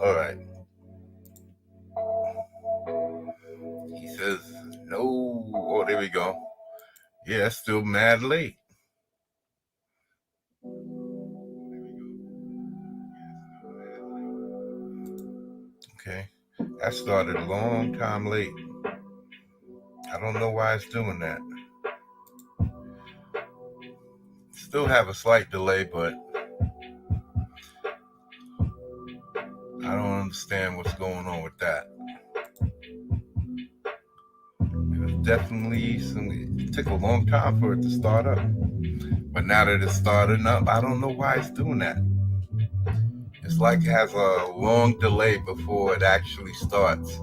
All right. He says no. Oh, there we go. Yeah, it's still mad late. Okay. That started a long time late. I don't know why it's doing that. Still have a slight delay, but I don't understand what's going on with that. It was definitely it took a long time for it to start up. But now that it's starting up, I don't know why it's doing that. It's like it has a long delay before it actually starts.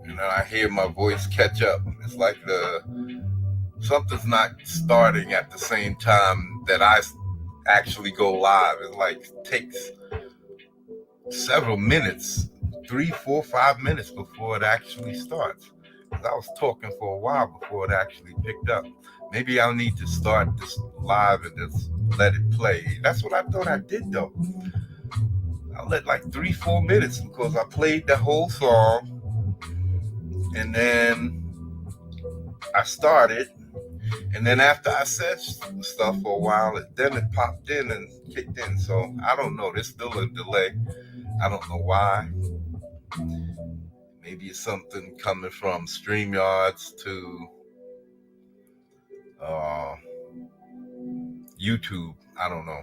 And I hear my voice catch up. It's like something's not starting at the same time that I actually go live. It like takes several minutes, 3, 4, 5 minutes before it actually starts. I was talking for a while before it actually picked up. Maybe I'll need to start this live and just let it play. That's what I thought I did though. I let like 3, 4 minutes because I played the whole song and then I started. And then after I said stuff for a while, then it popped in and kicked in. So I don't know. There's still a delay. I don't know why. Maybe it's something coming from StreamYards to YouTube. I don't know.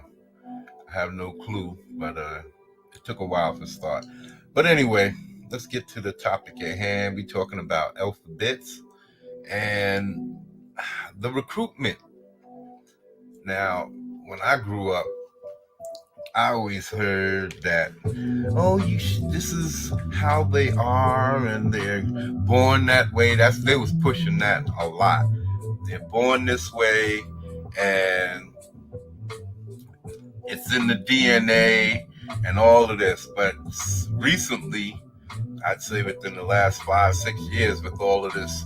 I have no clue, but it took a while to start. But anyway, let's get to the topic at hand. We're talking about alphabets and the recruitment. Now, when I grew up, I always heard that, this is how they are, and they're born that way. They was pushing that a lot. They're born this way, and it's in the DNA, and all of this. But recently, I'd say within the last 5, 6 years, with all of this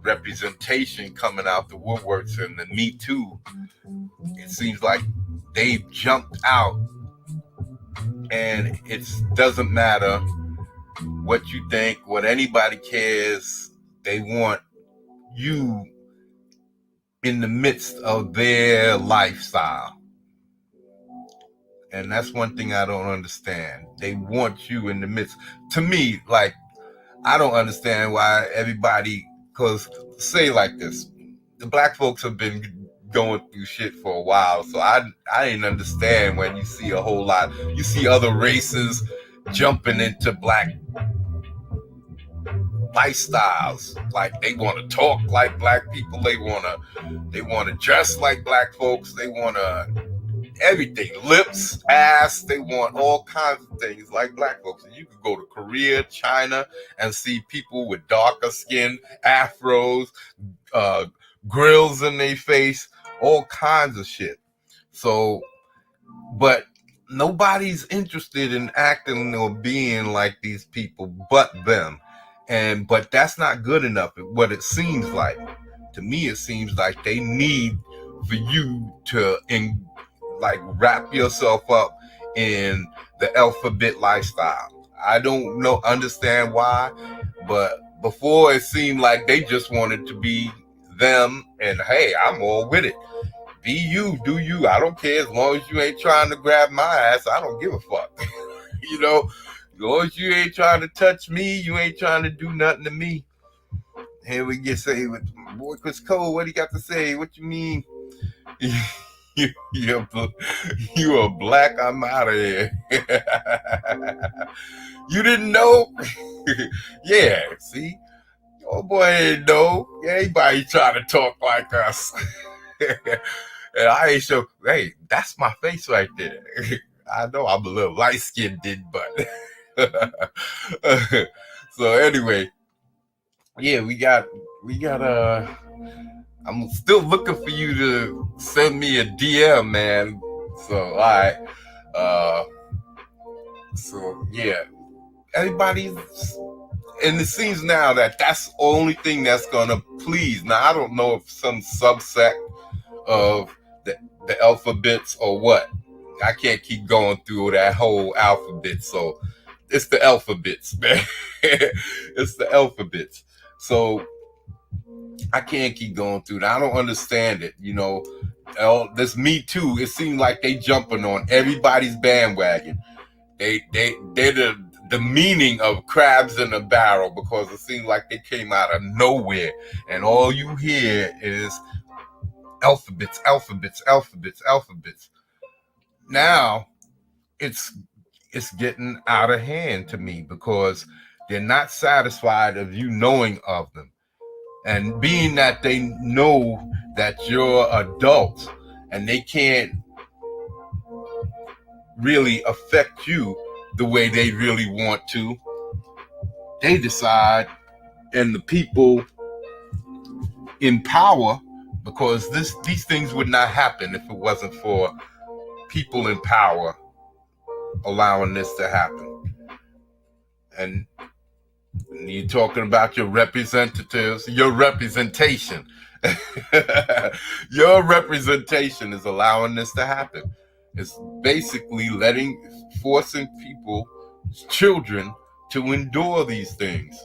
representation coming out the woodworks and the Me Too, it seems like they've jumped out, and it doesn't matter what you think, what anybody cares. They want you in the midst of their lifestyle. And that's one thing I don't understand. They want you in the midst. To me, like, I don't understand why everybody, because say like this, the black folks have been going through shit for a while. So I didn't understand when you see a whole lot, you see other races jumping into black lifestyles. Like, they want to talk like black people. They want to dress like black folks. They want to everything, lips, ass. They want all kinds of things like black folks. And you could go to Korea, China, and see people with darker skin, afros, grills in their face, all kinds of shit. So, but nobody's interested in acting or being like these people but them. But that's not good enough. What it seems like, to me, it seems like they need for you to wrap yourself up in the alphabet lifestyle. I don't understand why, but before it seemed like they just wanted to be them, and hey, I'm all with it. Be you, do you. I don't care as long as you ain't trying to grab my ass. I don't give a fuck. As long as you ain't trying to touch me, you ain't trying to do nothing to me. Here we get say with boy Chris Cole, what he got to say? What you mean? You are black, I'm out of here. You didn't know? Yeah, see? Oh boy, didn't know. Anybody trying to talk like us. And I ain't sure, hey, that's my face right there. I know I'm a little light-skinned, but so anyway, yeah, we got I'm still looking for you to send me a DM, man. So, all right. So, yeah. Everybody's... And it seems now that that's the only thing that's going to please. Now, I don't know if some subsect of the alphabets or what? I can't keep going through that whole alphabet. So it's the alphabets, man. It's the alphabets. So I can't keep going through that. I don't understand it. This Me Too. It seems like they jumping on everybody's bandwagon. They're the meaning of crabs in a barrel, because it seems like they came out of nowhere, and all you hear is alphabets, alphabets, alphabets, alphabets. Now it's getting out of hand to me, because they're not satisfied of you knowing of them. And being that they know that you're adults and they can't really affect you the way they really want to, they decide, and the people in power, because these things would not happen if it wasn't for people in power allowing this to happen. And you're talking about your representatives, your representation. Your representation is allowing this to happen. It's basically forcing people, children, to endure these things.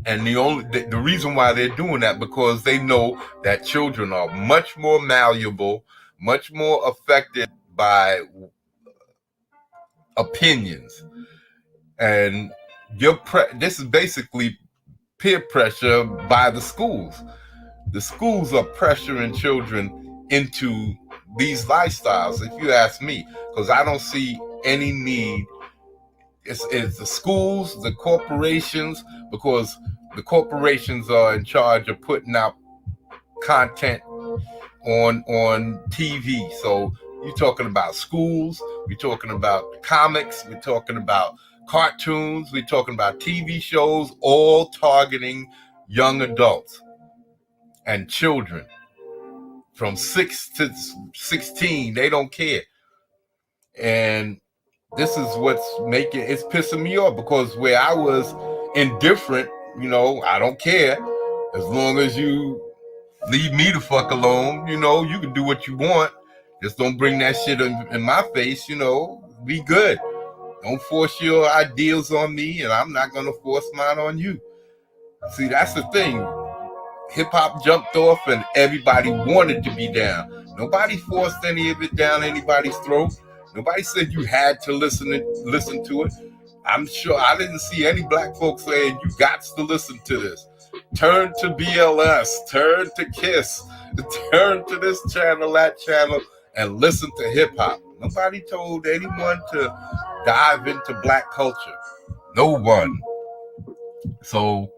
And the reason why they're doing that, because they know that children are much more malleable, much more affected by opinions. And this is basically peer pressure by the schools. The schools are pressuring children into these lifestyles, if you ask me, because I don't see any need. It's the schools, the corporations, because the corporations are in charge of putting out content on TV. So you're talking about schools, we're talking about comics, we're talking about cartoons, we're talking about TV shows, all targeting young adults and children from 6 to 16. They don't care. And this is it's pissing me off, because where I was indifferent, I don't care. As long as you leave me the fuck alone, you can do what you want. Just don't bring that shit in my face, be good. Don't force your ideals on me, and I'm not going to force mine on you. See, that's the thing. Hip-hop jumped off, and everybody wanted to be down. Nobody forced any of it down anybody's throat. Nobody said you had to listen to it. I'm sure I didn't see any black folks saying you got to listen to this. Turn to BLS, turn to KISS, turn to this channel, that channel, and listen to hip-hop. Nobody told anyone to dive into black culture. No one. So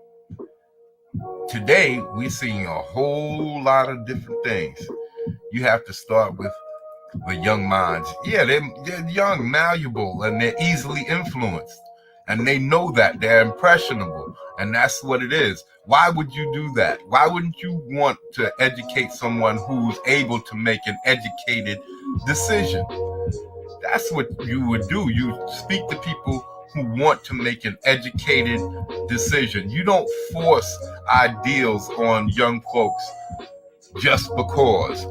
today we're seeing a whole lot of different things. You have to start with the young minds. Yeah, they're young, malleable, and they're easily influenced. And they know that they're impressionable. And that's what it is. Why would you do that? Why wouldn't you want to educate someone who's able to make an educated decision? That's what you would do. You speak to people who want to make an educated decision. You don't force ideals on young folks just because.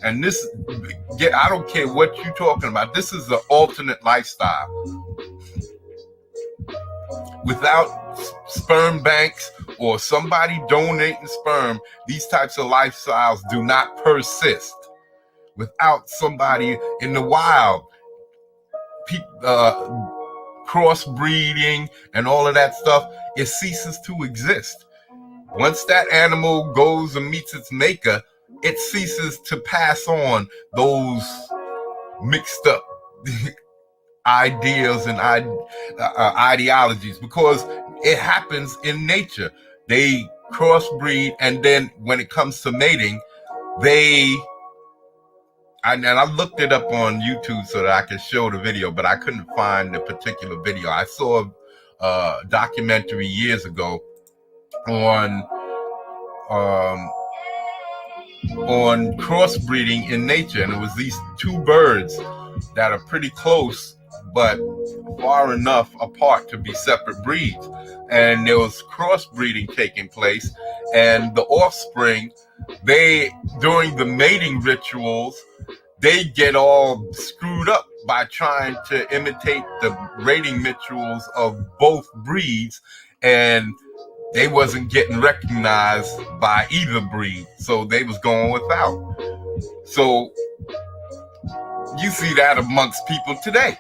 And I don't care what you're talking about. This is the alternate lifestyle. Without sperm banks or somebody donating sperm, these types of lifestyles do not persist. Without somebody in the wild, crossbreeding and all of that stuff, it ceases to exist. Once that animal goes and meets its maker, it ceases to pass on those mixed up ideas and ideologies, because it happens in nature. They crossbreed, and then when it comes to mating, and I looked it up on YouTube so that I could show the video, but I couldn't find the particular video. I saw a documentary years ago on crossbreeding in nature, and it was these two birds that are pretty close but far enough apart to be separate breeds, and there was crossbreeding taking place, and the offspring, they, during the mating rituals, they get all screwed up by trying to imitate the mating rituals of both breeds, and they wasn't getting recognized by either breed, so they was going without. So you see that amongst people today.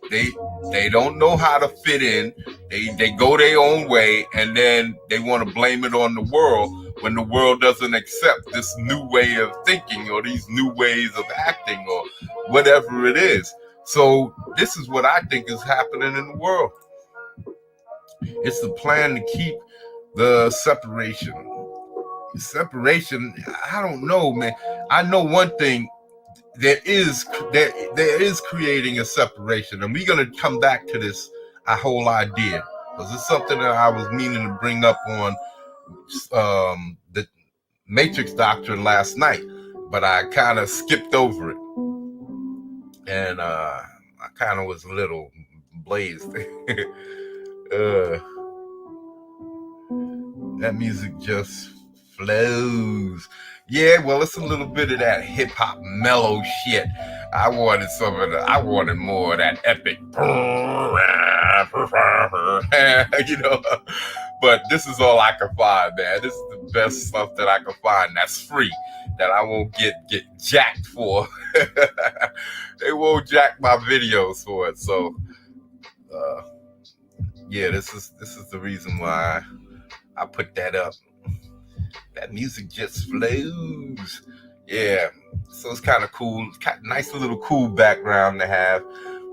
They don't know how to fit in. They go their own way, and then they want to blame it on the world when the world doesn't accept this new way of thinking or these new ways of acting or whatever it is. So this is what I think is happening in the world. It's the plan to keep the separation. Separation, I don't know, man. I know one thing. There is creating a separation, and we're gonna come back to this whole idea because it's something that I was meaning to bring up on the Matrix Doctrine last night, but I kind of skipped over it, and I kind of was a little blazed. That music just flows. Yeah, well, it's a little bit of that hip hop mellow shit. I wanted some of I wanted more of that epic, you know. But this is all I can find, man. This is the best stuff that I can find that's free, that I won't get jacked for. They won't jack my videos for it. So, yeah, this is the reason why I put that up. That music just flows. Yeah, so it's kind of cool. Nice little cool background to have.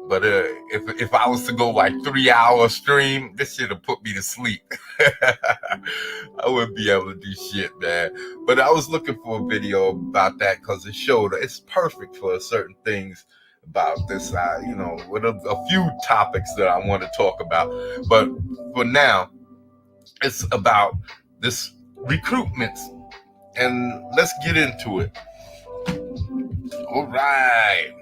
But if I was to go like 3-hour stream, this shit would put me to sleep. I wouldn't be able to do shit, man. But I was looking for a video about that because it showed it's perfect for certain things about this, you know, with a few topics that I want to talk about. But for now, it's about this recruitments, and let's get into it. All right.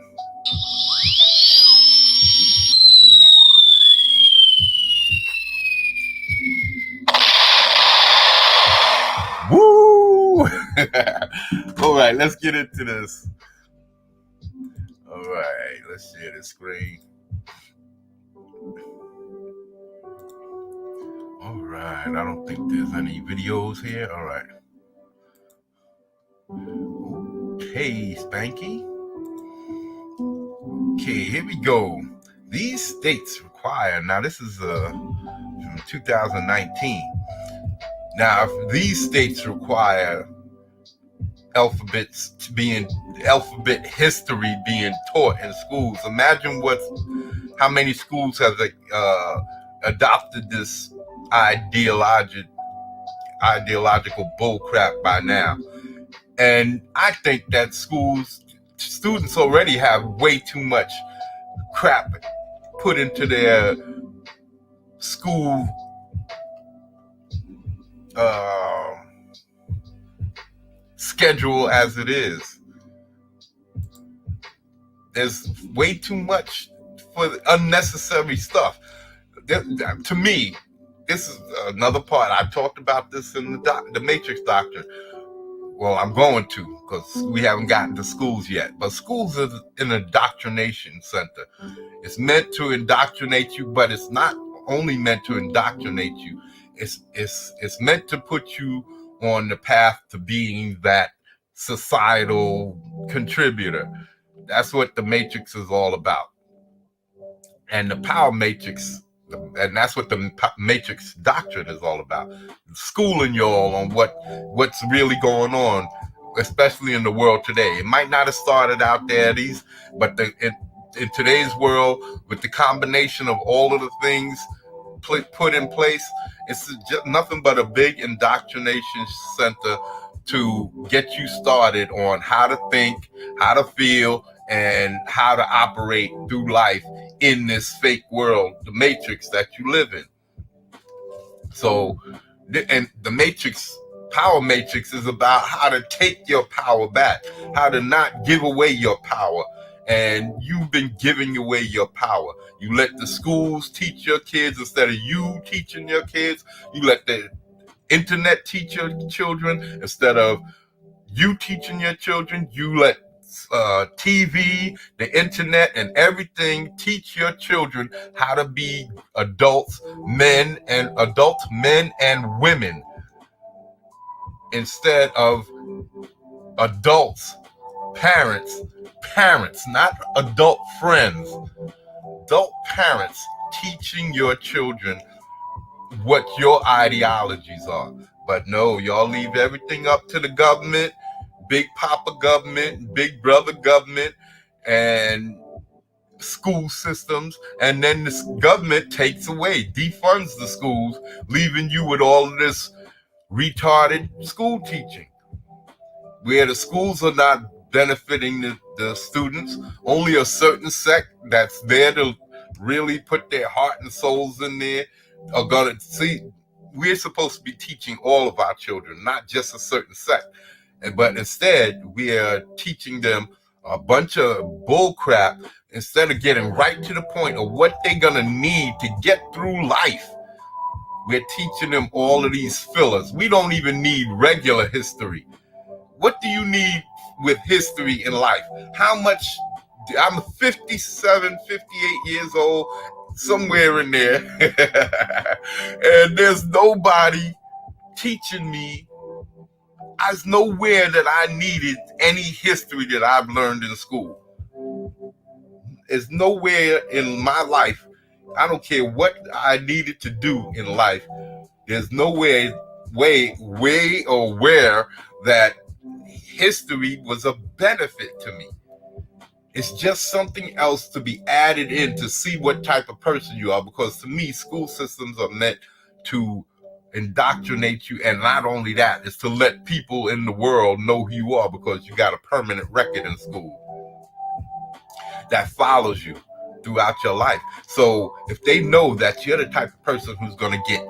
Woo! All right, let's get into this. All right, let's share the screen. All right, I don't think there's any videos here. All right. Okay, Spanky. Okay, here we go. These states require, now this is from 2019. Now, if these states require alphabet history being taught in schools, imagine how many schools have adopted this ideological bullcrap by now. And I think that students already have way too much crap put into their school schedule as it is. There's way too much for unnecessary stuff. To me, this is another part. I talked about this in the Matrix Doctrine. Well, I'm going to, because we haven't gotten to schools yet. But schools is an indoctrination center. It's meant to indoctrinate you, but it's not only meant to indoctrinate you. It's meant to put you on the path to being that societal contributor. That's what the Matrix is all about. And the power matrix, and that's what the Matrix Doctrine is all about. Schooling y'all on what's really going on, especially in the world today. It might not have started out there, but in today's world, with the combination of all of the things put in place, it's just nothing but a big indoctrination center to get you started on how to think, how to feel, and how to operate through life in this fake world, the Matrix that you live in. So, and the Matrix, power matrix, is about how to take your power back, how to not give away your power. And you've been giving away your power. You let the schools teach your kids instead of you teaching your kids. You let the internet teach your children. Instead of you teaching your children, you let TV, the internet, and everything teach your children how to be adult men and women, instead of adults, parents, not adult friends, adult parents teaching your children what your ideologies are. But no, y'all leave everything up to the government, big papa government, big brother government, and school systems, and then this government takes away, defunds the schools, leaving you with all of this retarded school teaching, where the schools are not benefiting the students. Only a certain sect that's there to really put their heart and souls in there are gonna see. We're supposed to be teaching all of our children, not just a certain sect. But instead, we are teaching them a bunch of bull crap instead of getting right to the point of what they're gonna need to get through life. We're teaching them all of these fillers. We don't even need regular history. What do you need with history in life? How much? I'm 57, 58 years old, somewhere in there. And there's nobody teaching me. There's nowhere that I needed any history that I've learned in school. There's nowhere in my life. I don't care what I needed to do in life. There's no way or where that history was a benefit to me. It's just something else to be added in to see what type of person you are. Because to me, school systems are meant to indoctrinate you, and not only that, it's to let people in the world know who you are, because you got a permanent record in school that follows you throughout your life. So if they know that you're the type of person who's going to get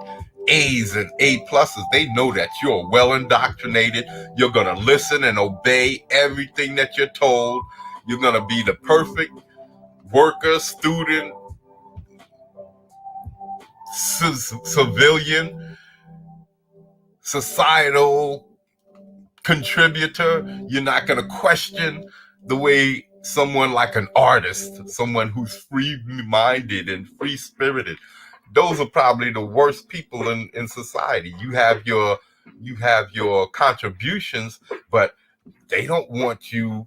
A's and A pluses, they know that you're well indoctrinated. You're going to listen and obey everything that you're told. You're going to be the perfect worker, student, civilian, societal contributor. You're not going to question the way someone like an artist, someone who's free-minded and free-spirited. Those are probably the worst people in society. You have your contributions, but they don't want you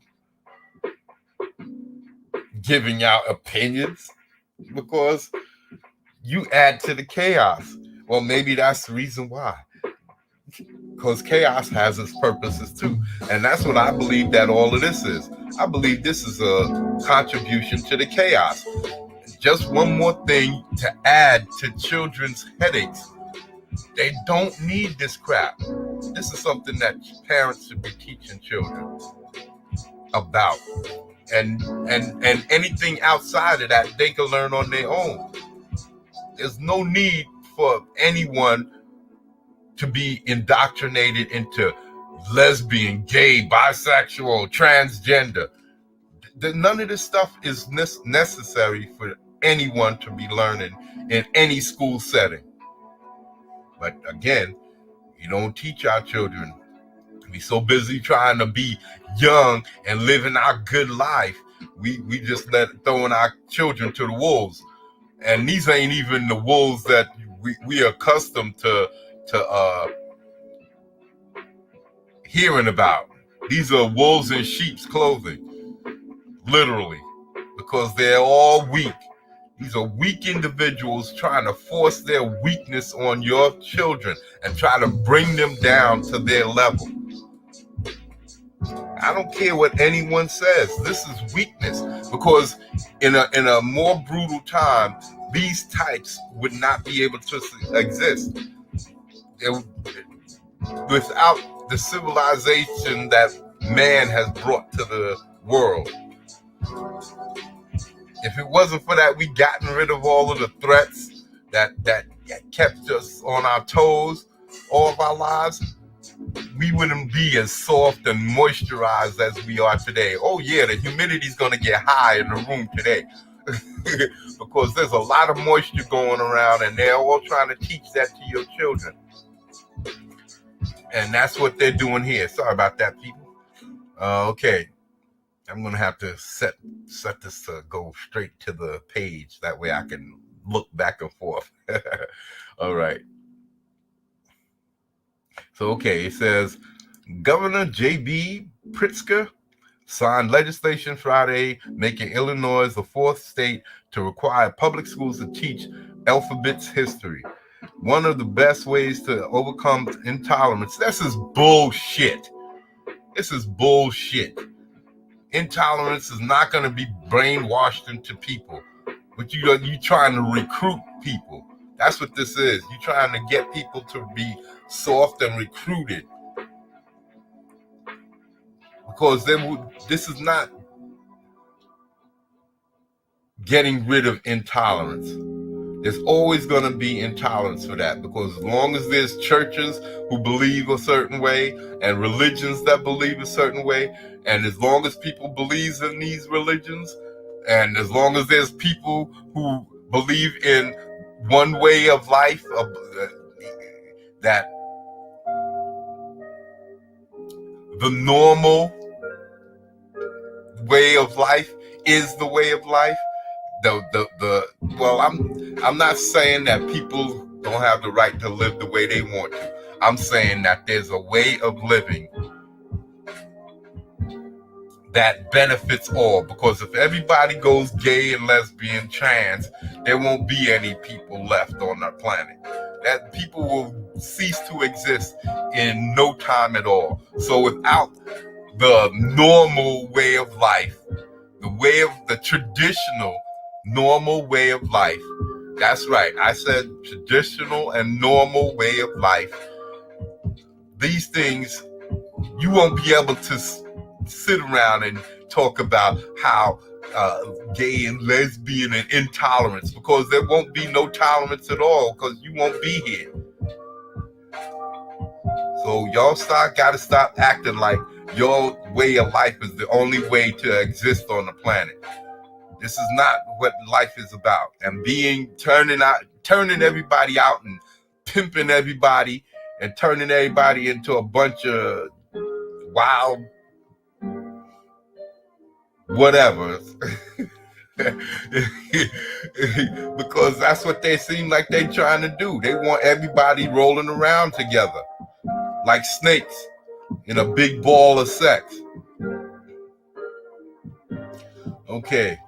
giving out opinions, because you add to the chaos. Well, maybe that's the reason why. Because chaos has its purposes too. And that's what I believe that all of this is. I believe this is a contribution to the chaos. Just one more thing to add to children's headaches. They don't need this crap. This is something that parents should be teaching children about. And anything outside of that, they can learn on their own. There's no need for anyone to be indoctrinated into lesbian, gay, bisexual, transgender. None of this stuff is necessary for anyone to be learning in any school setting. But again, you don't teach our children. We so busy trying to be young and living our good life. We just throwing our children to the wolves. And these ain't even the wolves that we are accustomed to hearing about. These are wolves in sheep's clothing, literally, because they're all weak. These are weak individuals trying to force their weakness on your children and try to bring them down to their level. I don't care what anyone says. This is weakness, because in a more brutal time, these types would not be able to exist. Without the civilization that man has brought to the world. If it wasn't for that, we'd gotten rid of all of the threats that kept us on our toes all of our lives. We wouldn't be as soft and moisturized as we are today. Oh yeah, the humidity's going to get high in the room today because there's a lot of moisture going around, and they're all trying to teach that to your children. And that's what they're doing here. Sorry about that, people. Okay. I'm going to have to set this to go straight to the page. That way I can look back and forth. All right. So, okay, it says Governor J.B. Pritzker signed legislation Friday making Illinois the fourth state to require public schools to teach alphabets history. One of the best ways to overcome intolerance. This is bullshit. This is bullshit. Intolerance is not going to be brainwashed into people. But you trying to recruit people. That's what this is. You're trying to get people to be soft and recruited. Because this is not getting rid of intolerance. There's always going to be intolerance for that, because as long as there's churches who believe a certain way and religions that believe a certain way, and as long as people believe in these religions, and as long as there's people who believe in one way of life, that the normal way of life is the way of life. Well, I'm not saying that people don't have the right to live the way they want to. I'm saying that there's a way of living that benefits all, because if everybody goes gay and lesbian, trans, there won't be any people left on our planet. That people will cease to exist in no time at all. So without the normal way of life, the traditional normal way of life. That's right. I said traditional and normal way of life. These things, you won't be able to sit around and talk about how gay and lesbian and intolerance, because there won't be no tolerance at all, because you won't be here. So y'all gotta stop acting like your way of life is the only way to exist on the planet. This is not what life is about. And turning everybody out and pimping everybody and turning everybody into a bunch of wild whatever. Because that's what they seem like they trying to do. They want everybody rolling around together like snakes in a big ball of sex. Okay.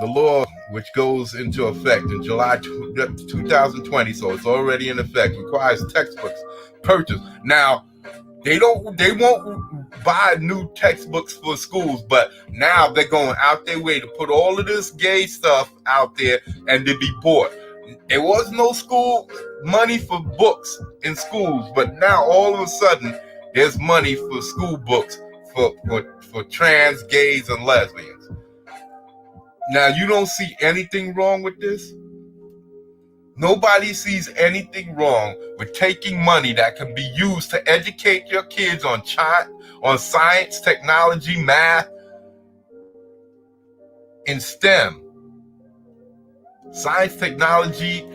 The law, which goes into effect in July 2020, so it's already in effect, requires textbooks purchased. Now, they won't buy new textbooks for schools, but now they're going out their way to put all of this gay stuff out there and to be bought. There was no school money for books in schools, but now all of a sudden there's money for school books for trans, gays, and lesbians. Now, you don't see anything wrong with this? Nobody sees anything wrong with taking money that can be used to educate your kids on science, technology, math, and STEM. Science, technology,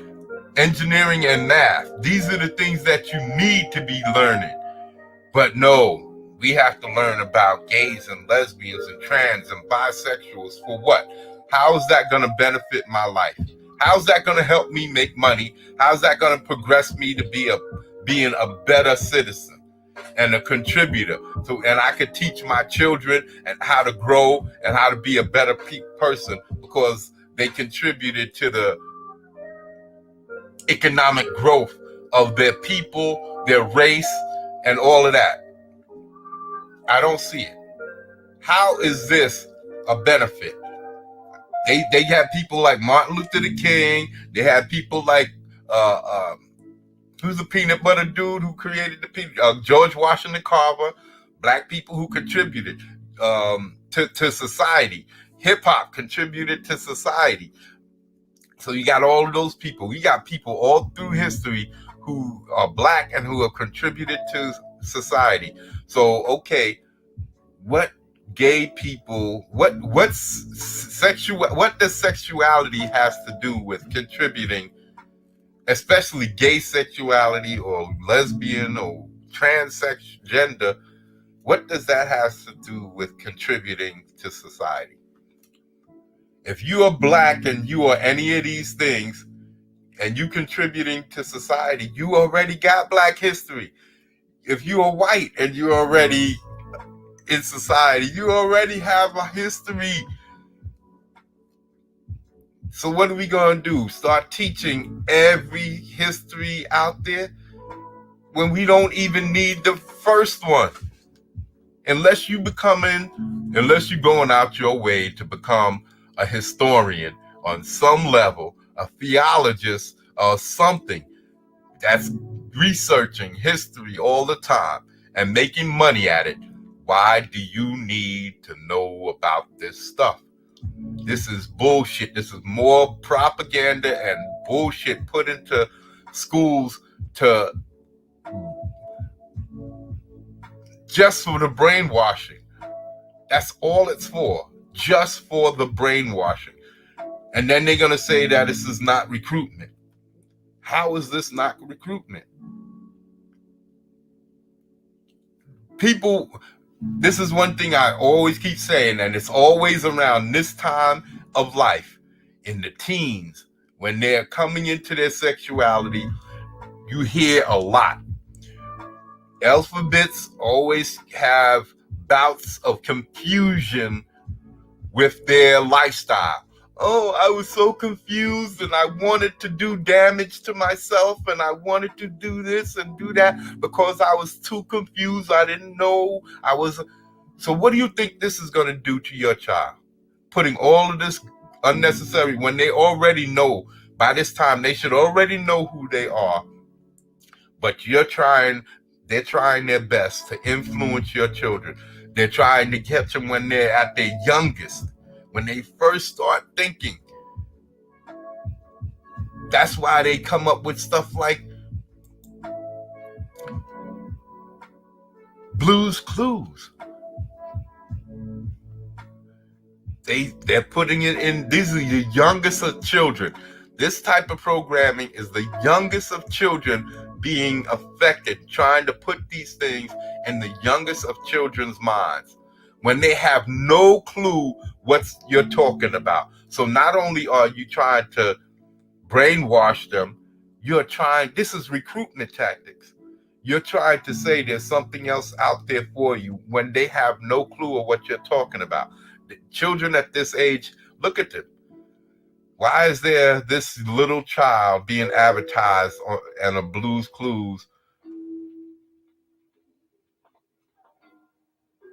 engineering, and math. These are the things that you need to be learning. But no, we have to learn about gays and lesbians and trans and bisexuals for what? How is that going to benefit my life? How's that going to help me make money? How's that going to progress me to being a better citizen and a contributor? And I could teach my children and how to grow and how to be a better person, because they contributed to the economic growth of their people, their race, and all of that. I don't see it. How is this a benefit? They have people like Martin Luther King. They have people like who's the peanut butter dude who created the peanut? George Washington Carver. Black people who contributed to society. Hip hop contributed to society. So you got all of those people. We got people all through history who are black and who have contributed to society. So okay, what gay people, what does sexuality has to do with contributing especially gay sexuality or lesbian or transgender, what does that have to do with contributing to society? If you are black and you are any of these things and you contributing to society, you already got black history. If you are white and you're already in society, you already have a history. So what are we going to do? Start teaching every history out there when we don't even need the first one? Unless you're going out your way to become a historian on some level, a theologist or something that's researching history all the time and making money at it, why do you need to know about this stuff? This is bullshit. This is more propaganda and bullshit put into schools to just for the brainwashing. That's all it's for. Just for the brainwashing. And then they're going to say that this is not recruitment. How is this not recruitment? People, this is one thing I always keep saying, and it's always around this time of life, in the teens, when they're coming into their sexuality, you hear a lot. Alphabets always have bouts of confusion with their lifestyle. Oh, I was so confused and I wanted to do damage to myself and I wanted to do this and do that because I was too confused. I didn't know I was. So what do you think this is going to do to your child? Putting all of this unnecessary when they already know, by this time they should already know who they are. But they're trying their best to influence your children. They're trying to catch them when they're at their youngest, when they first start thinking. That's why they come up with stuff like Blue's Clues. They're putting it in. These are the youngest of children. This type of programming is the youngest of children being affected, trying to put these things in the youngest of children's minds when they have no clue what you're talking about. So not only are you trying to brainwash them, this is recruitment tactics. You're trying to say there's something else out there for you when they have no clue of what you're talking about. The children at this age, look at them. Why is there this little child being advertised on a Blue's Clues?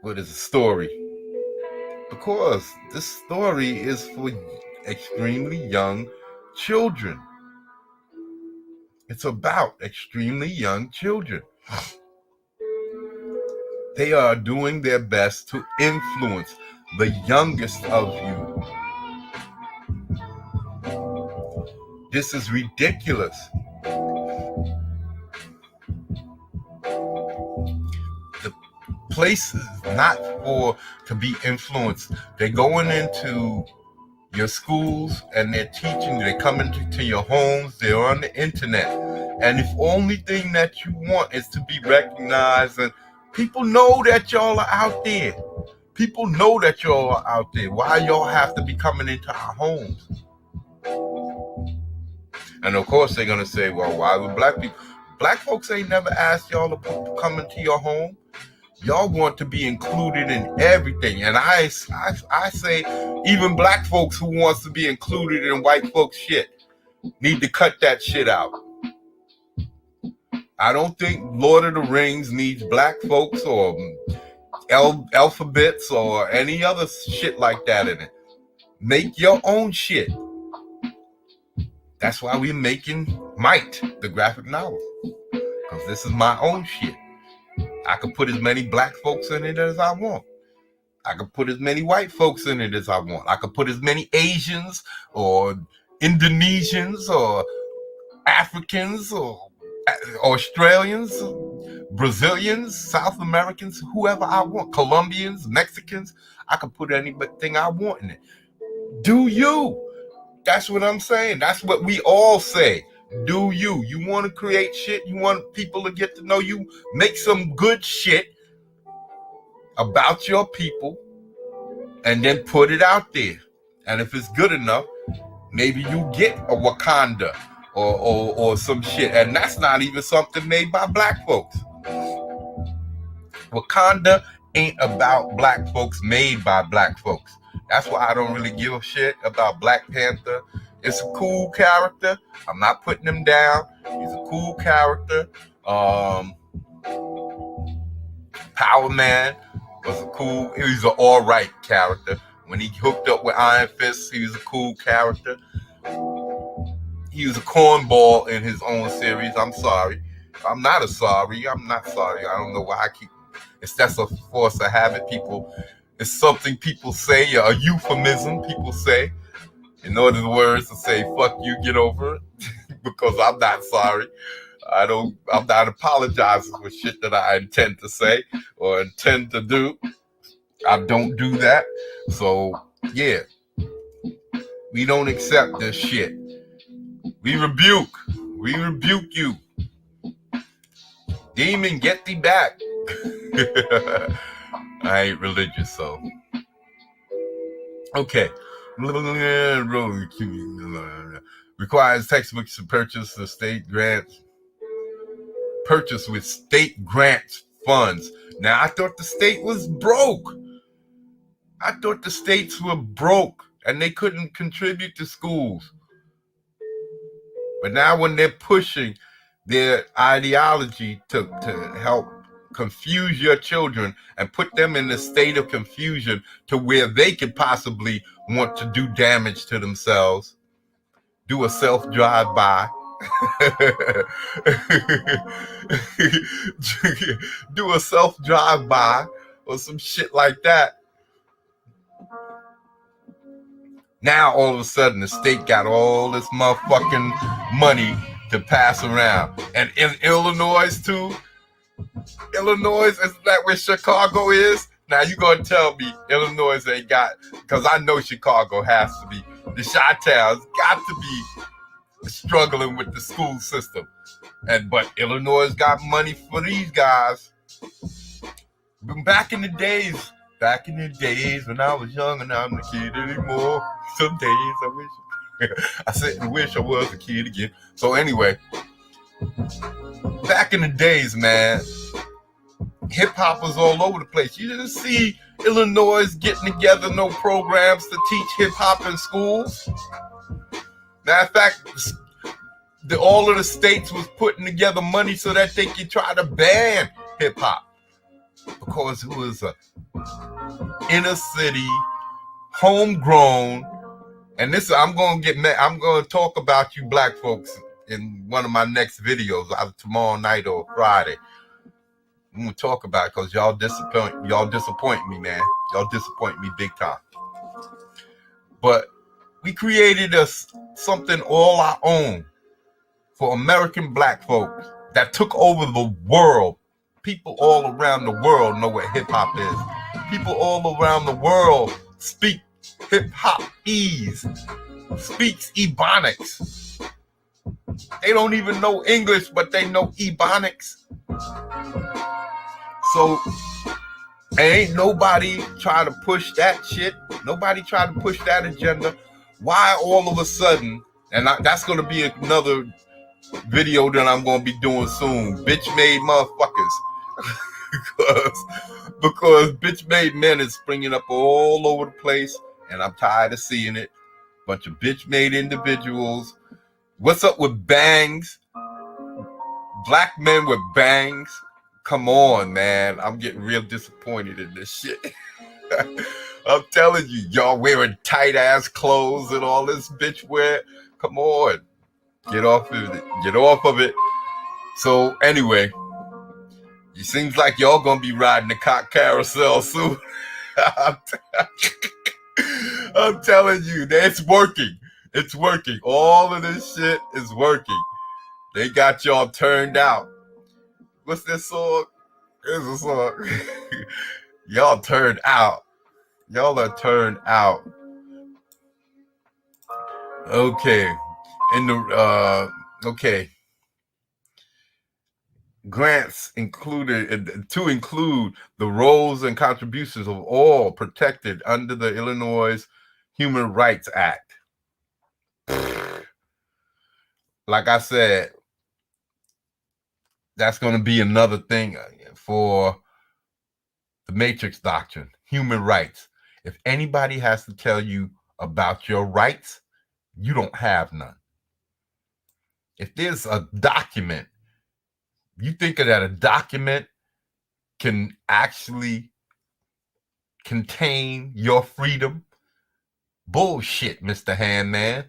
What is the story? Because this story is for extremely young children. It's about extremely young children. They are doing their best to influence the youngest of you. This is ridiculous. The place is not to be influenced. They're going into your schools and they're teaching. They come into your homes. They're on the internet. And if only thing that you want is to be recognized, and people know that y'all are out there. People know that y'all are out there. Why y'all have to be coming into our homes? And of course they're going to say, well, why would black people? Black folks ain't never asked y'all to come into your home. Y'all want to be included in everything. And I say even black folks who wants to be included in white folks shit need to cut that shit out. I don't think Lord of the Rings needs black folks or alphabets or any other shit like that in it. Make your own shit. That's why we're making Might, the graphic novel. Because this is my own shit. I could put as many black folks in it as I want. I could put as many white folks in it as I want. I could put as many Asians or Indonesians or Africans or Australians, Brazilians, South Americans, whoever I want, Colombians, Mexicans. I could put anything I want in it. Do you? That's what I'm saying. That's what we all say. Do you. You want to create shit? You want people to get to know you? Make some good shit about your people and then put it out there. And if it's good enough, maybe you get a Wakanda or some shit. And that's not even something made by black folks. Wakanda ain't about black folks made by black folks. That's why I don't really give a shit about Black Panther. It's a cool character. I'm not putting him down. He's a cool character. Power Man was he's an all right character. When he hooked up with Iron Fist, he was a cool character. He was a cornball in his own series. I'm sorry. I'm not sorry. I don't know why I keep. That's a force of habit. It's something people say, a euphemism people say, in other words to say, fuck you, get over it. Because I'm not sorry. I'm not apologizing for shit that I intend to say or intend to do. I don't do that. So, yeah. We don't accept this shit. We rebuke you. Demon, get thee back. I ain't religious, so. Okay. Requires textbooks to purchase the state grants. Purchase with state grants funds. Now, I thought the state was broke. I thought the states were broke and they couldn't contribute to schools. But now when they're pushing their ideology to help confuse your children and put them in a state of confusion to where they could possibly want to do damage to themselves, do a self-drive-by, do a self-drive-by or some shit like that. Now, all of a sudden, the state got all this motherfucking money to pass around. And in Illinois, too, isn't that where Chicago is? Now, you going to tell me Illinois ain't got, because I know Chicago has to be. The Chi-Town's got to be struggling with the school system. But Illinois got money for these guys. Back in the days when I was young and I'm not a kid anymore. Some days I wish I sit and wish I was a kid again. So anyway, back in the days, man, hip hop was all over the place. You didn't see Illinois getting together no programs to teach hip hop in schools. Matter of fact, all of the states was putting together money so that they could try to ban hip hop. Because it was a inner city, homegrown, and this I'm going to talk about you black folks in one of my next videos, either tomorrow night or Friday. I'm going to talk about it because y'all disappoint me, man. Y'all disappoint me big time. But we created something all our own for American black folks that took over the world. People all around the world know what hip-hop is. People all around the world speak hip-hop-ese, speaks Ebonics. They don't even know English, but they know Ebonics. So, ain't nobody try to push that shit. Nobody try to push that agenda. Why all of a sudden, and that's going to be another video that I'm going to be doing soon, bitch made motherfuckers. because bitch made men is springing up all over the place, and I'm tired of seeing it. Bunch of bitch made individuals. What's up with bangs? Black men with bangs? Come on, man. I'm getting real disappointed in this shit. I'm telling you, y'all wearing tight ass clothes and all this bitch wear. Come on. Get off of it. Get off of it. So anyway, it seems like y'all gonna be riding the cock carousel soon. I'm telling you, it's working. It's working. All of this shit is working. They got y'all turned out. What's this song? There's a song. Y'all turned out. Y'all are turned out. Okay. In the Okay. Grants included to include the roles and contributions of all protected under the Illinois Human Rights Act. Like I said, that's going to be another thing for the Matrix Doctrine, human rights. If anybody has to tell you about your rights, you don't have none. If there's a document, you think that a document can actually contain your freedom? Bullshit, Mr. Handman.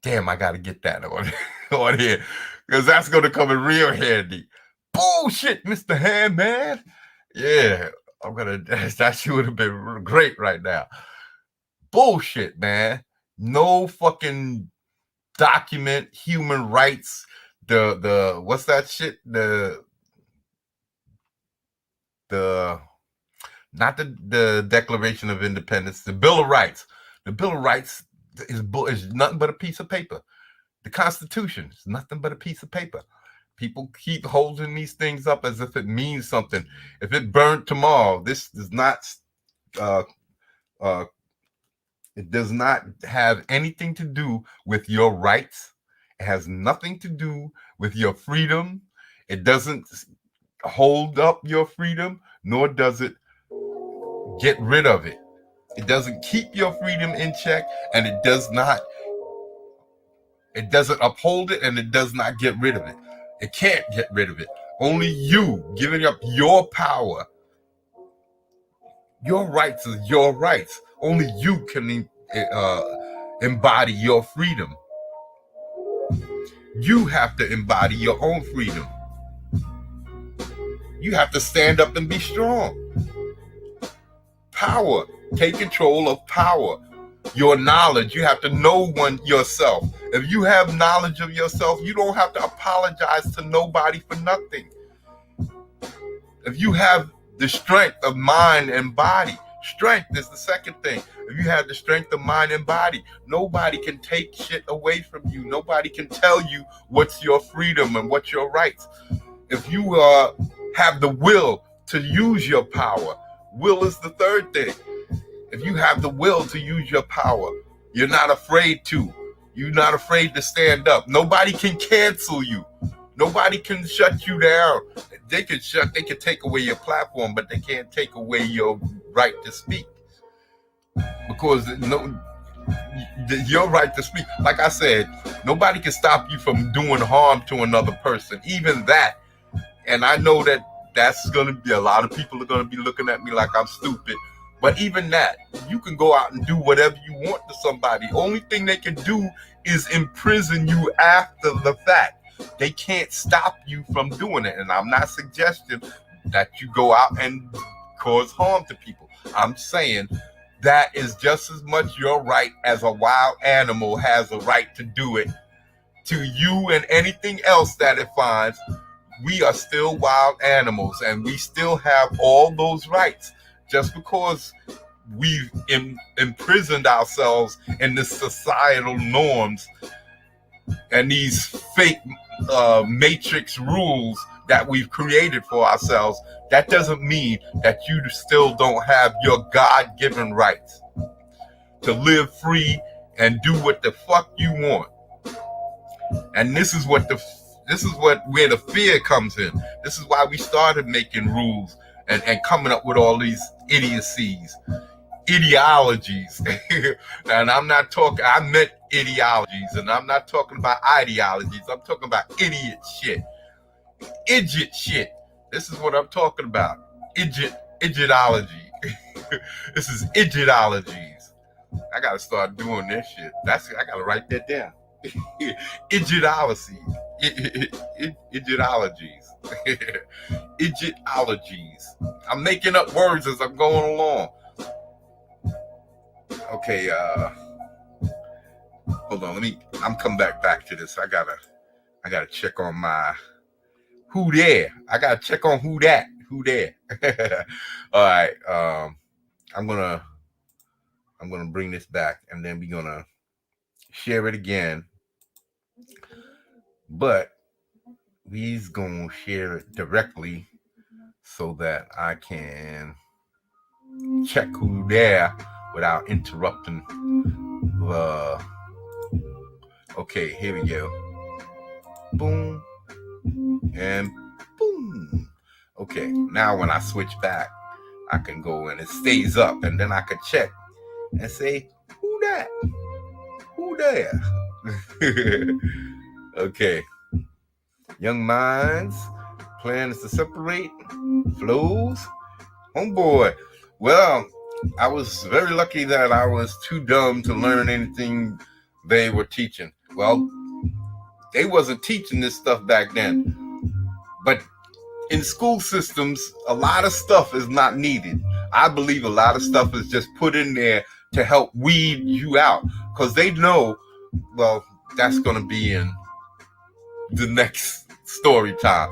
Damn, I got to get that on here because that's going to come in real handy. Bullshit, Mr. Handman. Yeah, I'm going to, that shit would have been great right now. Bullshit, man. No fucking document, human rights, the what's that shit? The not the Declaration of Independence, the Bill of Rights. The Bill of Rights is nothing but a piece of paper. The Constitution is nothing but a piece of paper. People keep holding these things up as if it means something. If it burned tomorrow, this does not it does not have anything to do with your rights. It has nothing to do with your freedom. It doesn't hold up your freedom, nor does it get rid of it. It doesn't keep your freedom in check, and it doesn't uphold it, and it does not get rid of it. It can't get rid of it. Only you giving up your power. Your rights are your rights. Only you can embody your freedom. You have to embody your own freedom. You have to stand up and be strong. Power. Take control of power. Your knowledge. You have to know yourself. If you have knowledge of yourself, you don't have to apologize to nobody for nothing. If you have the strength of mind and body, strength is the second thing. If you have the strength of mind and body, nobody can take shit away from you. Nobody can tell you what's your freedom and what's your rights. If you have the will to use your power, will is the third thing. If you have the will to use your power, you're not afraid to. You're not afraid to stand up. Nobody can cancel you. Nobody can shut you down. They can take away your platform, but they can't take away your right to speak. Because your right to speak, like I said, nobody can stop you from doing harm to another person. Even that. And I know that that's going to be, a lot of people are going to be looking at me like I'm stupid. But even that, you can go out and do whatever you want to somebody. Only thing they can do is imprison you after the fact. They can't stop you from doing it. And I'm not suggesting that you go out and cause harm to people. I'm saying that is just as much your right as a wild animal has a right to do it to you and anything else that it finds. We are still wild animals, and we still have all those rights. Just because we've imprisoned ourselves in the societal norms and these fake matrix rules that we've created for ourselves, that doesn't mean that you still don't have your God-given rights to live free and do what the fuck you want. And this is where the fear comes in. This is why we started making rules and coming up with all these idiocies, ideologies. And I'm not talking, I meant ideologies, and I'm not talking about ideologies. I'm talking about idiot shit. Idiot shit. This is what I'm talking about. Idiotology. This is idiotologies. I gotta start doing this shit. I gotta write that down. Idiotology. Idiotologies. Idiotologies. I'm making up words as I'm going along. Okay, hold on, I'm coming back to this. I gotta check on my who there. I gotta check on who there. All right, I'm gonna bring this back, and then we're gonna share it again But we's gonna share it directly so that I can check who there without interrupting the. Okay, here we go. Boom and boom. Okay, now when I switch back, I can go and it stays up, and then I can check and say, who that? Who there? Okay. Young minds, plan is to separate, flows. Homeboy. Well, I was very lucky that I was too dumb to learn anything they were teaching. Well, they wasn't teaching this stuff back then. But in school systems, a lot of stuff is not needed. I believe a lot of stuff is just put in there to help weed you out. Because they know, well, that's going to be in the next story time.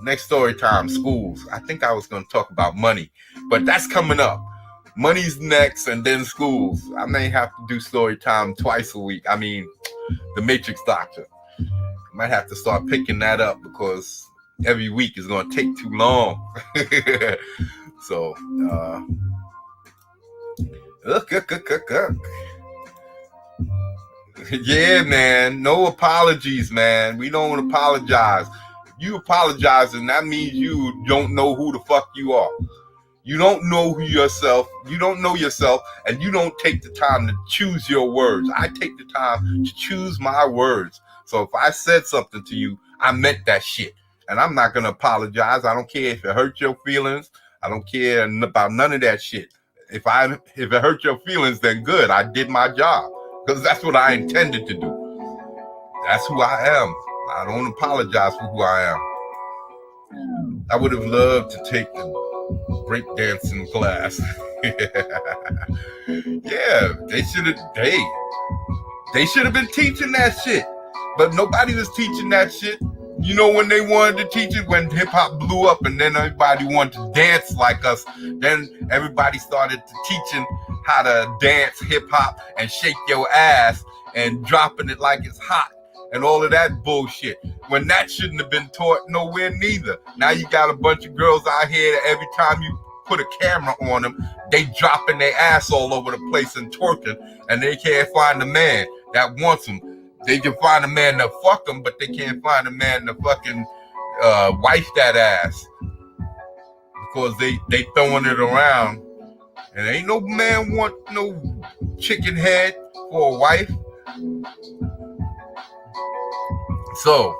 Next story time, schools. I think I was going to talk about money, but that's coming up. Money's next, and then schools. I may have to do story time twice a week. I mean, the Matrix Doctor. Might have to start picking that up because every week is going to take too long. So, yeah, man. No apologies, man. We don't apologize. You apologize, and that means you don't know who the fuck you are. You don't know yourself. You don't know yourself, and you don't take the time to choose your words. I take the time to choose my words. So if I said something to you, I meant that shit. And I'm not going to apologize. I don't care if it hurt your feelings. I don't care about none of that shit. If it hurt your feelings, then good. I did my job because that's what I intended to do. That's who I am. I don't apologize for who I am. I would have loved to take the breakdancing class. Yeah, they should have been teaching that shit. But nobody was teaching that shit. You know when they wanted to teach it? When hip-hop blew up and then everybody wanted to dance like us. Then everybody started teaching how to dance hip-hop and shake your ass and dropping it like it's hot and all of that bullshit. When that shouldn't have been taught nowhere neither. Now you got a bunch of girls out here that every time you put a camera on them, they dropping their ass all over the place and twerking, and they can't find a man that wants them. They can find a man to fuck them, but they can't find a man to fucking wife that ass because they throwing it around. And ain't no man want no chicken head for a wife. So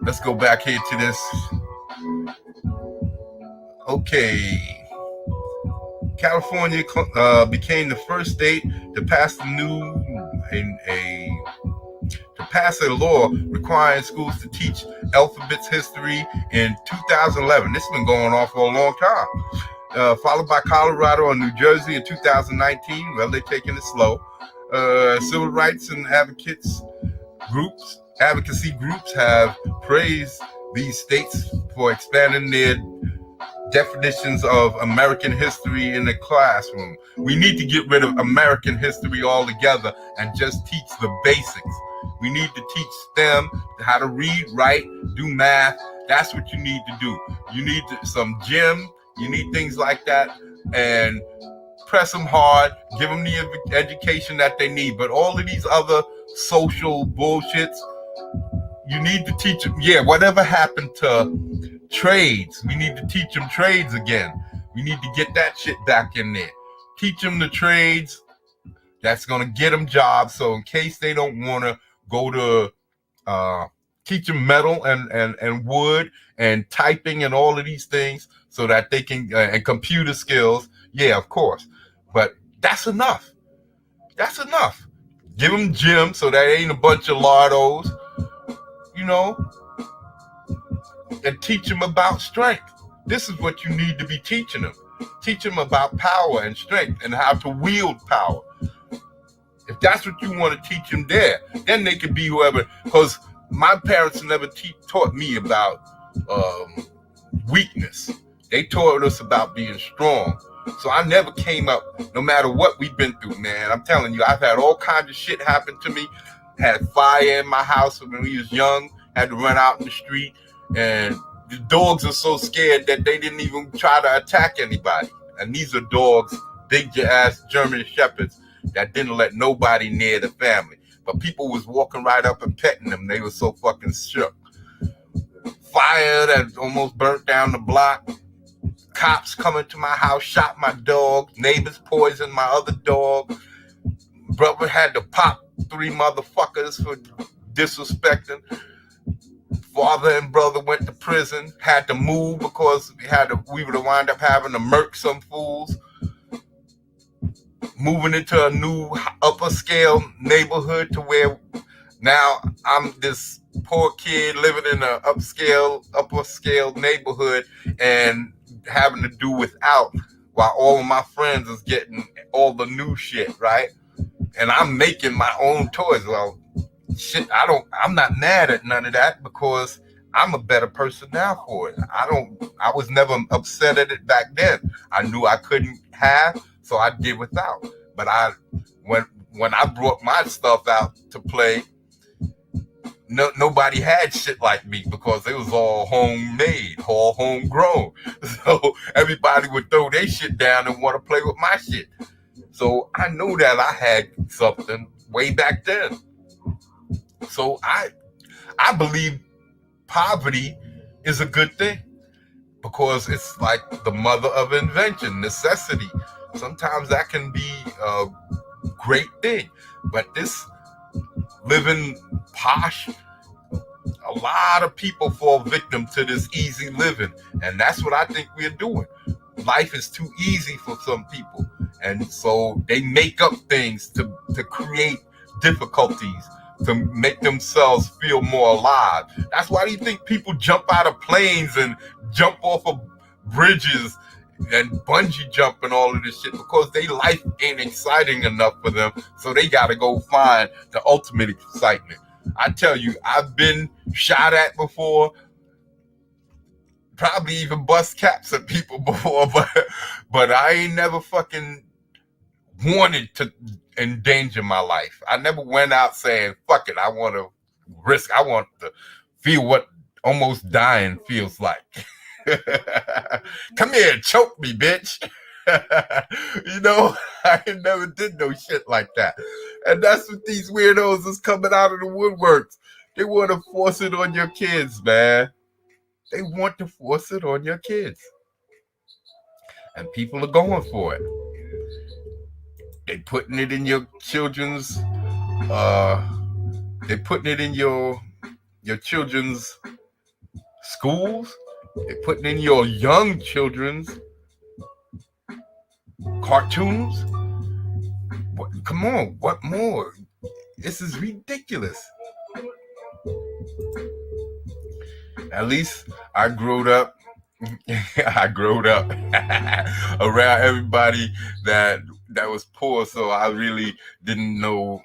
let's go back here to this. Okay. California became the first state to pass a law requiring schools to teach alphabets history in 2011. This has been going on for a long time. Followed by Colorado and New Jersey in 2019. Well, they're taking it slow. Civil rights and advocacy groups have praised these states for expanding their definitions of American history in the classroom. We need to get rid of American history altogether and just teach the basics. We need to teach them how to read, write, do math. That's what you need to do. You need some gym. You need things like that. And press them hard. Give them the education that they need. But all of these other social bullshits, you need to teach them. Yeah, whatever happened to trades? We need to teach them trades again. We need to get that shit back in there. Teach them the trades. That's going to get them jobs. So in case they don't want to go to teach them metal and wood and typing and all of these things so that they can, and computer skills. Yeah, of course. But that's enough. That's enough. Give them gym so that ain't a bunch of lardos, you know, and teach them about strength. This is what you need to be teaching them. Teach them about power and strength and how to wield power. If that's what you want to teach them there, then they could be whoever. Because my parents never taught me about weakness. They taught us about being strong. So I never came up, no matter what we've been through, man. I'm telling you, I've had all kinds of shit happen to me. had fire in my house when we was young, had to run out in the street, and the dogs are so scared that they didn't even try to attack anybody. And these are dogs, big ass German shepherds, that didn't let nobody near the family. But people was walking right up and petting them. They were so fucking shook. Fire that almost burnt down the block. Cops coming to my house, shot my dog. Neighbors poisoned my other dog. Brother had to pop 3 motherfuckers for disrespecting. Father and brother went to prison. Had to move because we would have wound up having to murk some fools. Moving into a new upper scale neighborhood to where now I'm this poor kid living in an upper scale neighborhood and having to do without, while all of my friends is getting all the new shit, right? And I'm making my own toys. Well, shit, I'm not mad at none of that because I'm a better person now for it. I was never upset at it back then. I knew I couldn't have, so I did without. But when I brought my stuff out to play, nobody had shit like me because it was all homemade, all homegrown. So everybody would throw their shit down and want to play with my shit. So I knew that I had something way back then. So I believe poverty is a good thing because it's like the mother of invention, necessity. Sometimes that can be a great thing, but this living posh, a lot of people fall victim to this easy living, and that's what I think we're doing. Life is too easy for some people, and so they make up things to create difficulties, to make themselves feel more alive. That's why do you think people jump out of planes and jump off of bridges and bungee jump and all of this shit? Because their life ain't exciting enough for them, so they got to go find the ultimate excitement. I tell you, I've been shot at before, probably even bust caps at people before, but I ain't never fucking wanted to endanger my life. I never went out saying, fuck it, I want to feel what almost dying feels like. Come here, choke me, bitch. You know, I never did no shit like that. And that's what these weirdos is coming out of the woodworks. They want to force it on your kids, man. They want to force it on your kids. And people are going for it. They putting it in your children's they putting it in your children's schools. They're putting in your young children's cartoons. Come on, what more? This is ridiculous. At least I grew up around everybody that was poor, so I really didn't know.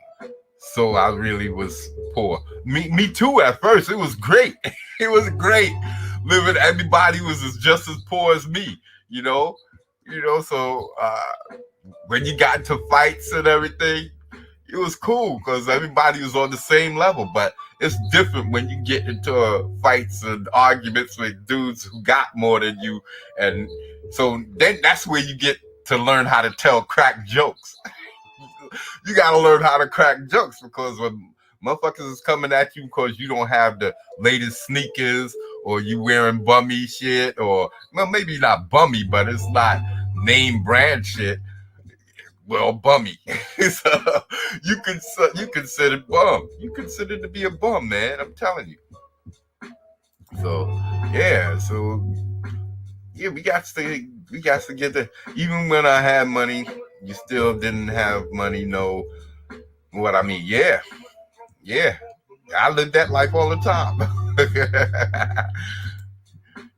So I really was poor. Me too at first. It was great. It was great living. Everybody was just as poor as me, you know. So when you got into fights and everything, it was cool because everybody was on the same level. But it's different when you get into fights and arguments with dudes who got more than you, and so then that's where you get to learn how to tell crack jokes. You got to learn how to crack jokes because when motherfuckers is coming at you because you don't have the latest sneakers or you wearing bummy shit, or well, maybe not bummy, but it's not name brand shit. Well, bummy. So you consider bum. You consider to be a bum, man. I'm telling you. So yeah, we got to get the. Even when I had money, you still didn't have money. Know what I mean? Yeah. I live that life all the time.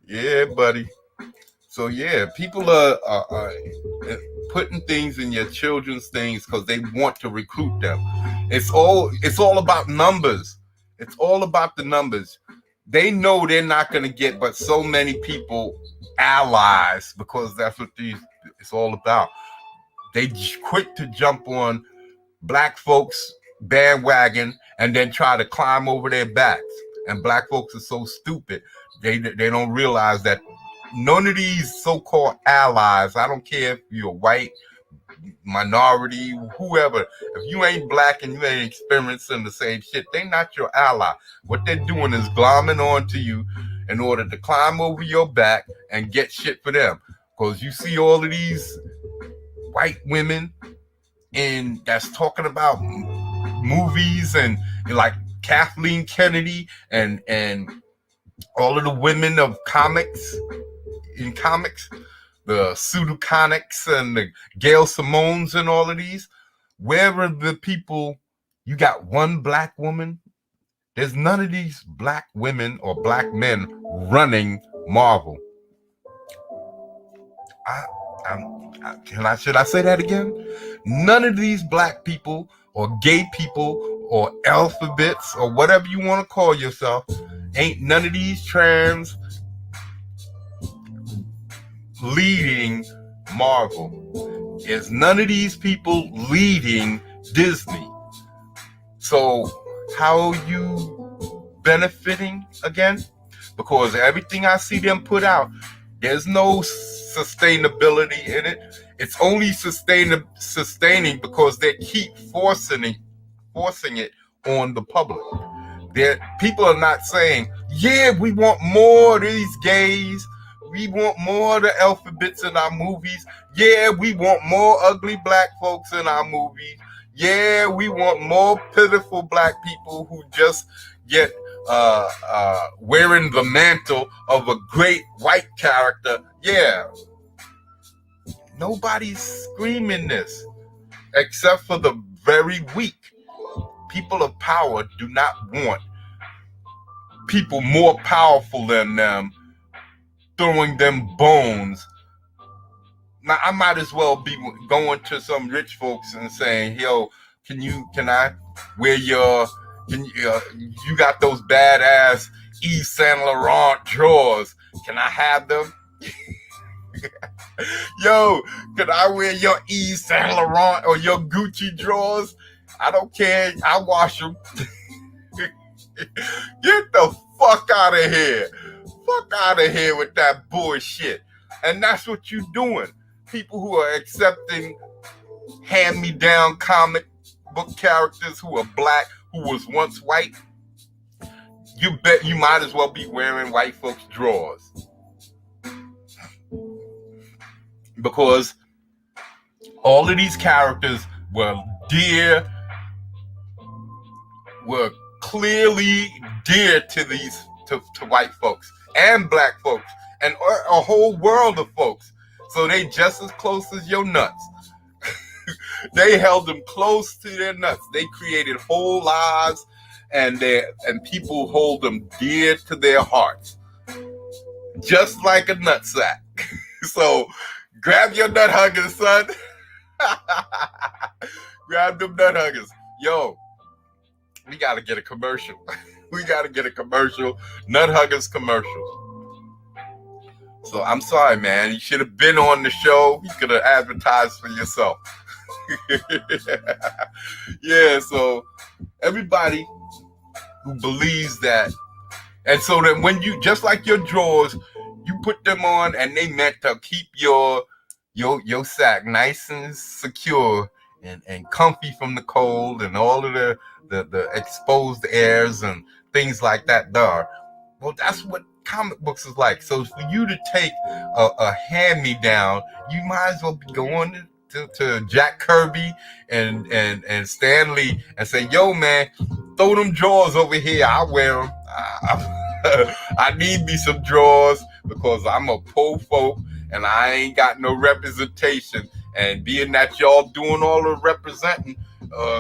Yeah, buddy. So yeah, people are putting things in your children's things because they want to recruit them. It's all about numbers. It's all about the numbers. They know they're not going to get but so many people allies because that's what it's all about. They quick to jump on black folks bandwagon and then try to climb over their backs. And black folks are so stupid, they don't realize that none of these so-called allies, I don't care if you're white, minority, whoever, if you ain't black and you ain't experiencing the same shit, they not your ally. What they're doing is glomming onto you in order to climb over your back and get shit for them. Because you see all of these white women and that's talking about movies and like Kathleen Kennedy and all of the women of comics, the Sue Conics and the Gail Simones and all of these. Where are the people? You got one black woman. There's none of these black women or black men running Marvel. Should I say that again? None of these black people or gay people or alphabets or whatever you want to call yourself, ain't none of these trans leading Marvel. Is none of these people leading Disney. So how are you benefiting again? Because everything I see them put out, there's no sustainability in it. It's only sustaining because they keep forcing it on the public. People are not saying, yeah, we want more of these gays. We want more of the alphabets in our movies. Yeah, we want more ugly black folks in our movies. Yeah, we want more pitiful black people who just get wearing the mantle of a great white character. Yeah. Nobody's screaming this except for the very weak. People of power do not want people more powerful than them throwing them bones. Now, I might as well be going to some rich folks and saying, yo, can I wear you got those badass Yves Saint Laurent drawers. Can I have them? Yo, can I wear your Yves Saint Laurent or your Gucci drawers? I don't care. I wash them. Get the fuck out of here. Fuck out of here with that bullshit. And that's what you're doing. People who are accepting hand-me-down comic book characters who are black, who was once white, you bet you might as well be wearing white folks' drawers. Because all of these characters were clearly dear to white folks and black folks and a whole world of folks. So they just as close as your nuts. They held them close to their nuts. They created whole lives, and people hold them dear to their hearts, just like a nutsack. So grab your nut huggers, son. Grab them nut huggers. Yo, we gotta get a commercial. We gotta get a commercial. Nut huggers commercial. So I'm sorry, man. You should have been on the show. You could have advertised for yourself. Yeah, so everybody who believes that, and so that when you, just like your drawers, you put them on and they meant to keep your sack nice and secure and comfy from the cold and all of the exposed airs and things like that there. Well, that's what comic books is like. So for you to take a hand-me-down, you might as well be going to Jack Kirby and Stan Lee and say, yo, man, throw them drawers over here. I'll wear them. I need me some drawers because I'm a poor folk and I ain't got no representation. And being that y'all doing all the representing,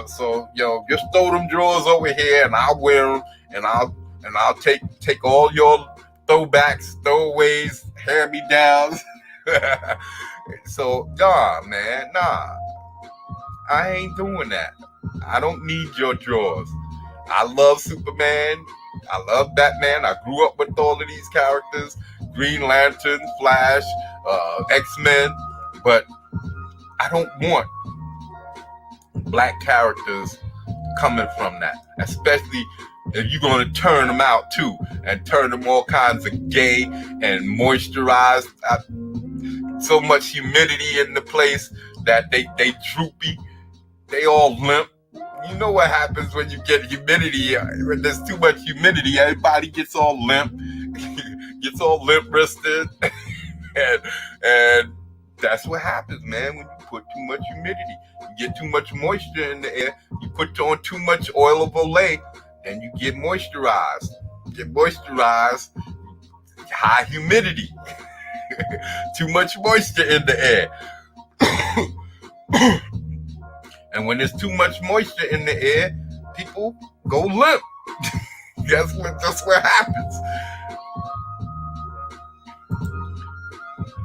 so yo, just throw them drawers over here and I'll wear them and I'll take all your throwbacks, throwaways, hand-me-downs. So, man, I ain't doing that. I don't need your drawers. I love Superman. I love Batman. I grew up with all of these characters, Green Lantern, Flash, X-Men, but I don't want black characters coming from that, especially if you're going to turn them out too and turn them all kinds of gay and moisturized. So much humidity in the place that they droopy, they all limp. You know what happens when you get humidity? When there's too much humidity, everybody gets all limp, gets all limp wristed, and that's what happens, man. When you put too much humidity, you get too much moisture in the air. You put on too much oil of Olay, and you get moisturized. High humidity, too much moisture in the air. And when there's too much moisture in the air, people go limp. That's what happens.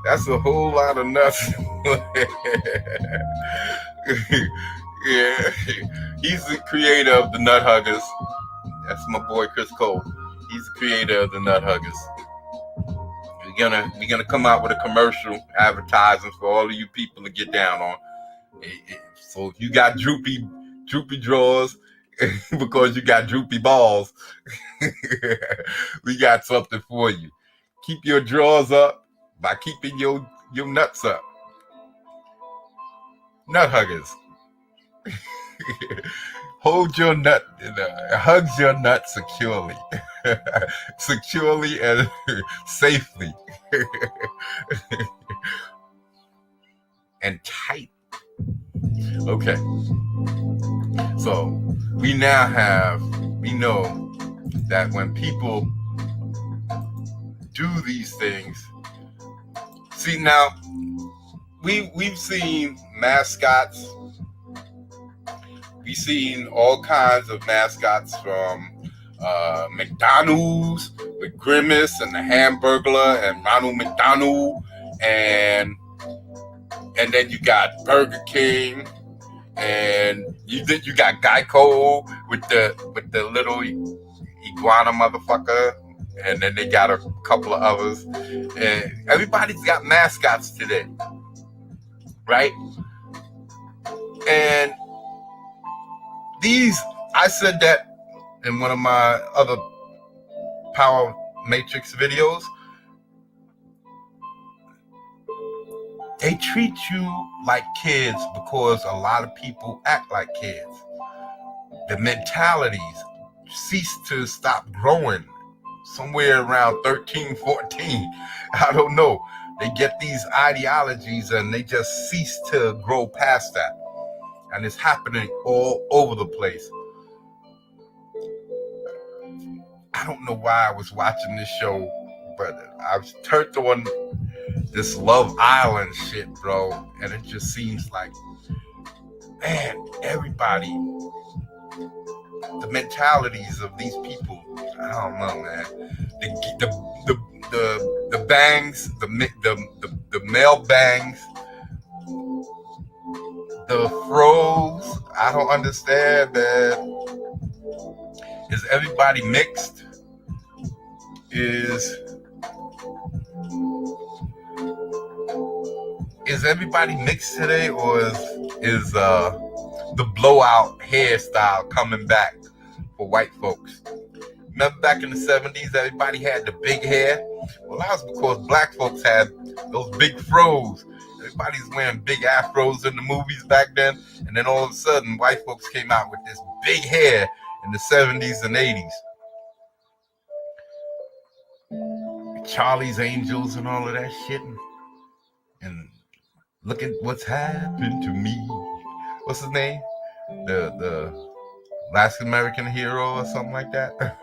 That's a whole lot of nuts. Yeah, he's the creator of the Nut Huggers. That's my boy Chris Cole. He's the creator of the Nut Huggers. We're gonna come out with a commercial advertising for all of you people to get down on. So if you got droopy drawers because you got droopy balls, we got something for you. Keep your drawers up by keeping your nuts up. Nut Huggers. Hold your nut, hugs your nut securely. Securely and safely. And tight. Okay. So we know that when people do these things, see now, we've seen mascots. We've seen all kinds of mascots from McDonald's with Grimace and the Hamburglar and Ronald McDonald, and then you got Burger King, and you got Geico with the little iguana motherfucker, and then they got a couple of others, and everybody's got mascots today, right? And I said that in one of my other Power Matrix videos. They treat you like kids because a lot of people act like kids. The mentalities cease to stop growing somewhere around 13, 14. I don't know. They get these ideologies and they just cease to grow past that. And it's happening all over the place. I don't know why I was watching this show, but I was turned on this Love Island shit, bro. And it just seems like, man, everybody, the mentalities of these people, I don't know, man. The bangs, the male bangs, the froze, I don't understand, man. Is everybody mixed? Is everybody mixed today, or is the blowout hairstyle coming back for white folks? Remember back in the 70s, everybody had the big hair? Well, that was because black folks had those big fros. Everybody's wearing big afros in the movies back then, and then all of a sudden, white folks came out with this big hair in the 70s and 80s. Charlie's Angels and all of that shit. And look at what's happened to me. What's his name? The Last American Hero or something like that.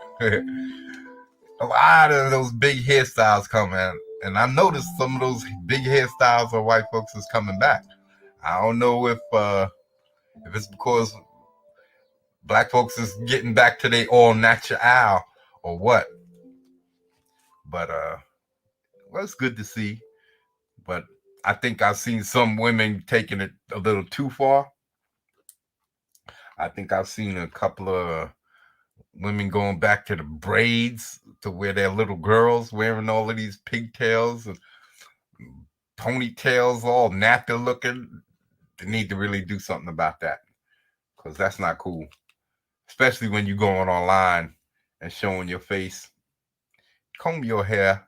A lot of those big hairstyles coming, and I noticed some of those big hairstyles of white folks is coming back. I don't know if it's because black folks is getting back to their all natural or what. But well, it's good to see. But I think I've seen some women taking it a little too far. I think I've seen a couple of women going back to the braids, to where they're little girls wearing all of these pigtails and ponytails, all nappy looking. They need to really do something about that, because that's not cool. especially when you're going online and showing your face. Comb your hair.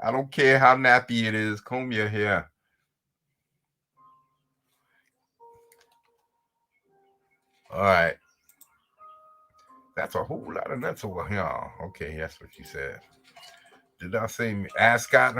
I don't care how nappy it is. Comb your hair. All right. That's a whole lot of nuts over here. Okay, that's what you said. Did I say ascot?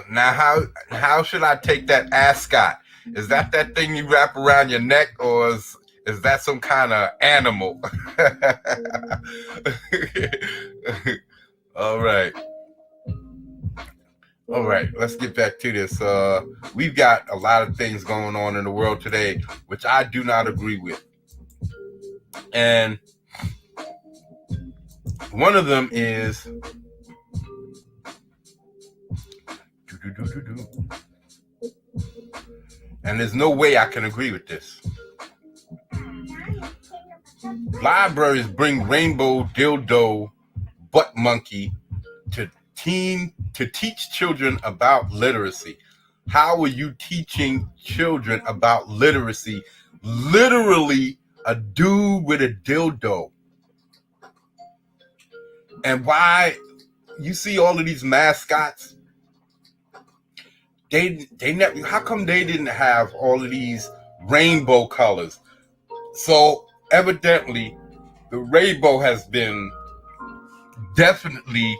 Now, how should I take that ascot? Is that thing you wrap around your neck, or is that some kind of animal? All right. All right, let's get back to this. We've got a lot of things going on in the world today, which I do not agree with. And one of them is and there's no way I can agree with this. Libraries bring rainbow dildo butt monkey to teach children about literacy. How are you teaching children about literacy? Literally a dude with a dildo. And why you see all of these mascots? They never. How come they didn't have all of these rainbow colors? So evidently, the rainbow has been definitely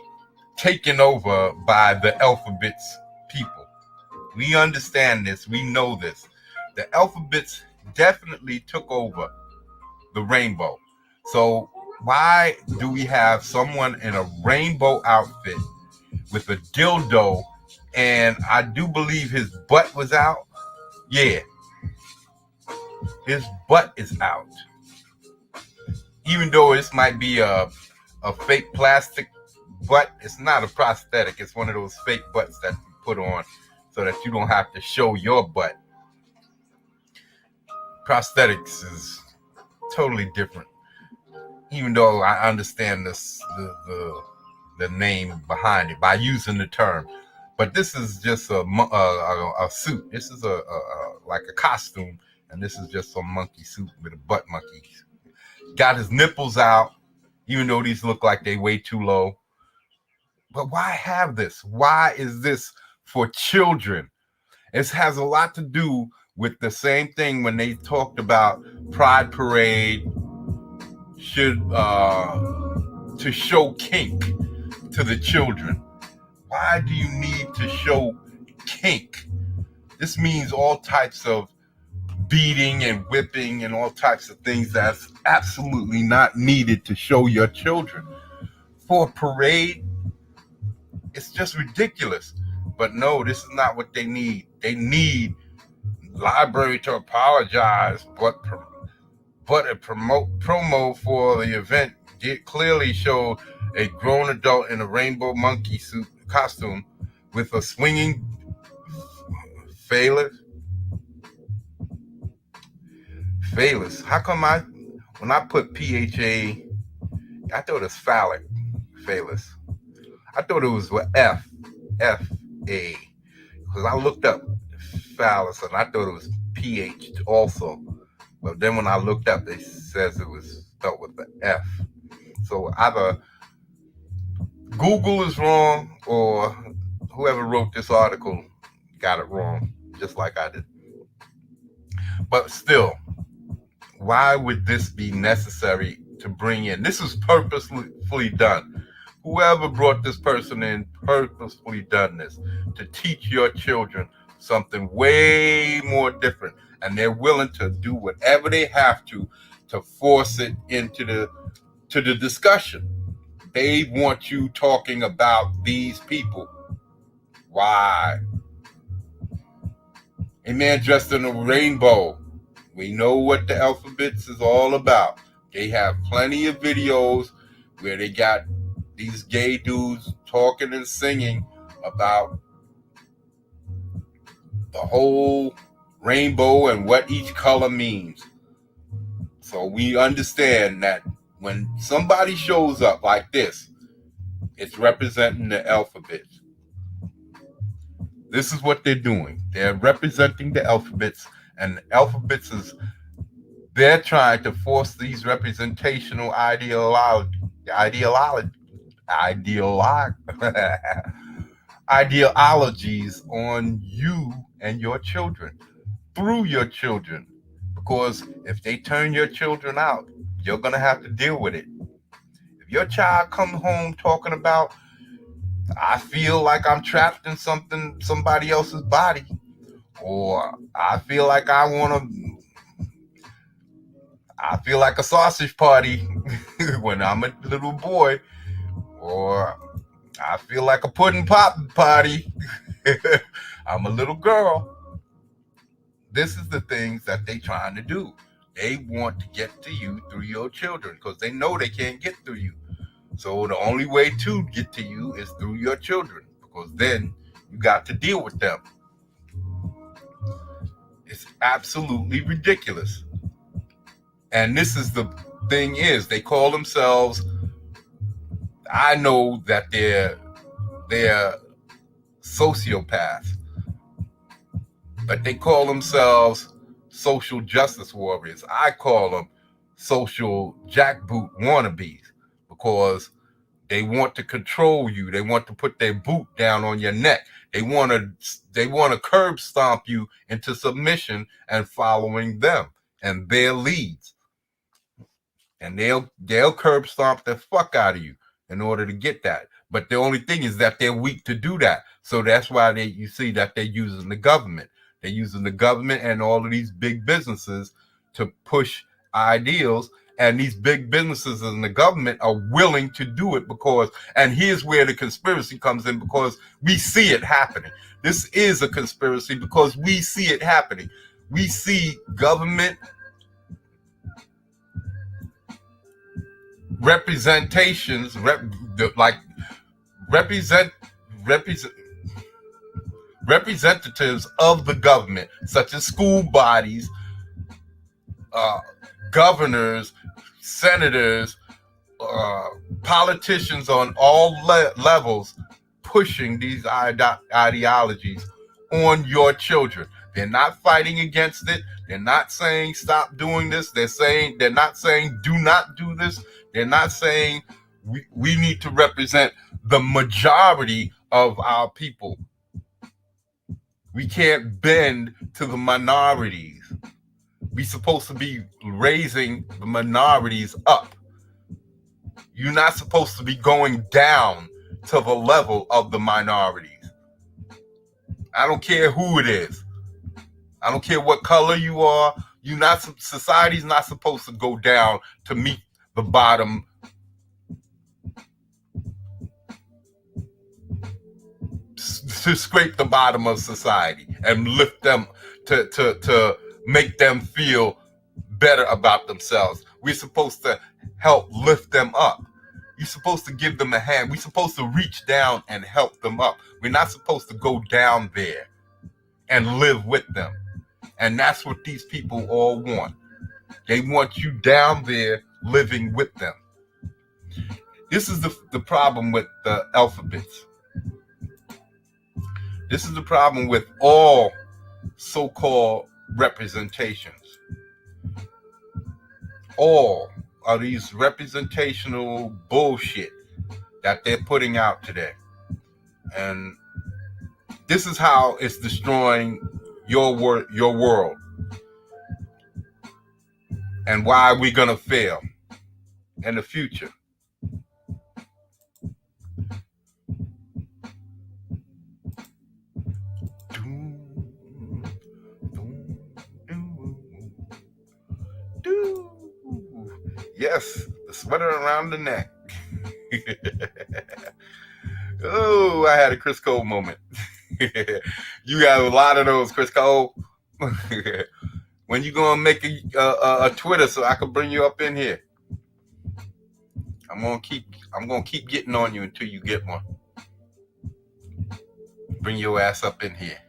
taken over by the alphabets people. We understand this. We know this. The alphabets definitely took over the rainbow. So why do we have someone in a rainbow outfit with a dildo, and I do believe his butt was out? Yeah. His butt is out. Even though this might be a fake plastic butt, it's not a prosthetic. It's one of those fake butts that you put on so that you don't have to show your butt. Prosthetics is totally different. Even though I understand this, the name behind it by using the term, but this is just a suit. This is a like a costume, and this is just some monkey suit with a butt monkey. Got his nipples out, even though these look like they way too low. But why have this? Why is this for children? It has a lot to do with the same thing when they talked about Pride Parade should to show kink to the children. Why do you need to show kink? This means all types of beating and whipping and all types of things that's absolutely not needed to show your children. For a parade, it's just ridiculous. But no, this is not what they need. They need library to apologize, but a promo for the event did clearly show a grown adult in a rainbow monkey suit costume with a swinging phallus. How come when I put PHA, I thought it was phallic, phallus. I thought it was with F-A, because I looked up phallus and I thought it was PH also. But then when I looked up, it says it was spelled with the F. So either Google is wrong or whoever wrote this article got it wrong, just like I did. But still, why would this be necessary to bring in? This is purposefully done. Whoever brought this person in purposefully done this to teach your children something way more different. And they're willing to do whatever they have to force it into the discussion. They want you talking about these people. Why? A man dressed in a rainbow. We know what the alphabets is all about. They have plenty of videos where they got these gay dudes talking and singing about the whole rainbow and what each color means. So we understand that when somebody shows up like this, it's representing the alphabets. This is what they're doing. They're representing the alphabets, and the alphabets is they're trying to force these representational ideologies on you and your children through your children. Because if they turn your children out, you're gonna have to deal with it. If your child comes home talking about, I feel like I'm trapped in somebody else's body, or I feel like I feel like a sausage party when I'm a little boy, or I feel like a pudding pop party. I'm a little girl. This is the things that they trying to do. They want to get to you through your children because they know they can't get through you. So the only way to get to you is through your children, because then you got to deal with them. It's absolutely ridiculous. And this is the thing is, they call themselves, I know that they're sociopaths, but they call themselves social justice warriors. I call them social jackboot wannabes, because they want to control you. They want to put their boot down on your neck. They want to curb stomp you into submission and following them and their leads. And they'll curb stomp the fuck out of you in order to get that. But the only thing is that they're weak to do that. So that's why you see that they're using the government. They're using the government and all of these big businesses to push ideals. And these big businesses and the government are willing to do it because, and here's where the conspiracy comes in, because we see it happening. This is a conspiracy because we see it happening. We see government representations, representatives of the government, such as school bodies, governors, senators, politicians on all levels, pushing these ideologies on your children. They're not fighting against it. They're not saying stop doing this. They're not saying do not do this. They're not saying we need to represent the majority of our people. We can't bend to the minorities. We're supposed to be raising the minorities up. You're not supposed to be going down to the level of the minorities. I don't care who it is. I don't care what color you are. Society's not supposed to go down to meet the bottom. To scrape the bottom of society and lift them to make them feel better about themselves. We're supposed to help lift them up. You're supposed to give them a hand. We're supposed to reach down and help them up. We're not supposed to go down there and live with them. And that's what these people all want. They want you down there living with them. This is the problem with the alphabets. This is the problem with all so-called representations. All of these representational bullshit that they're putting out today. And this is how it's destroying your world. And why we're going to fail in the future. Yes, the sweater around the neck. Oh, I had a Chris Cole moment. You got a lot of those, Chris Cole. When you gonna make a Twitter so I can bring you up in here? I'm gonna keep getting on you until you get one. Bring your ass up in here.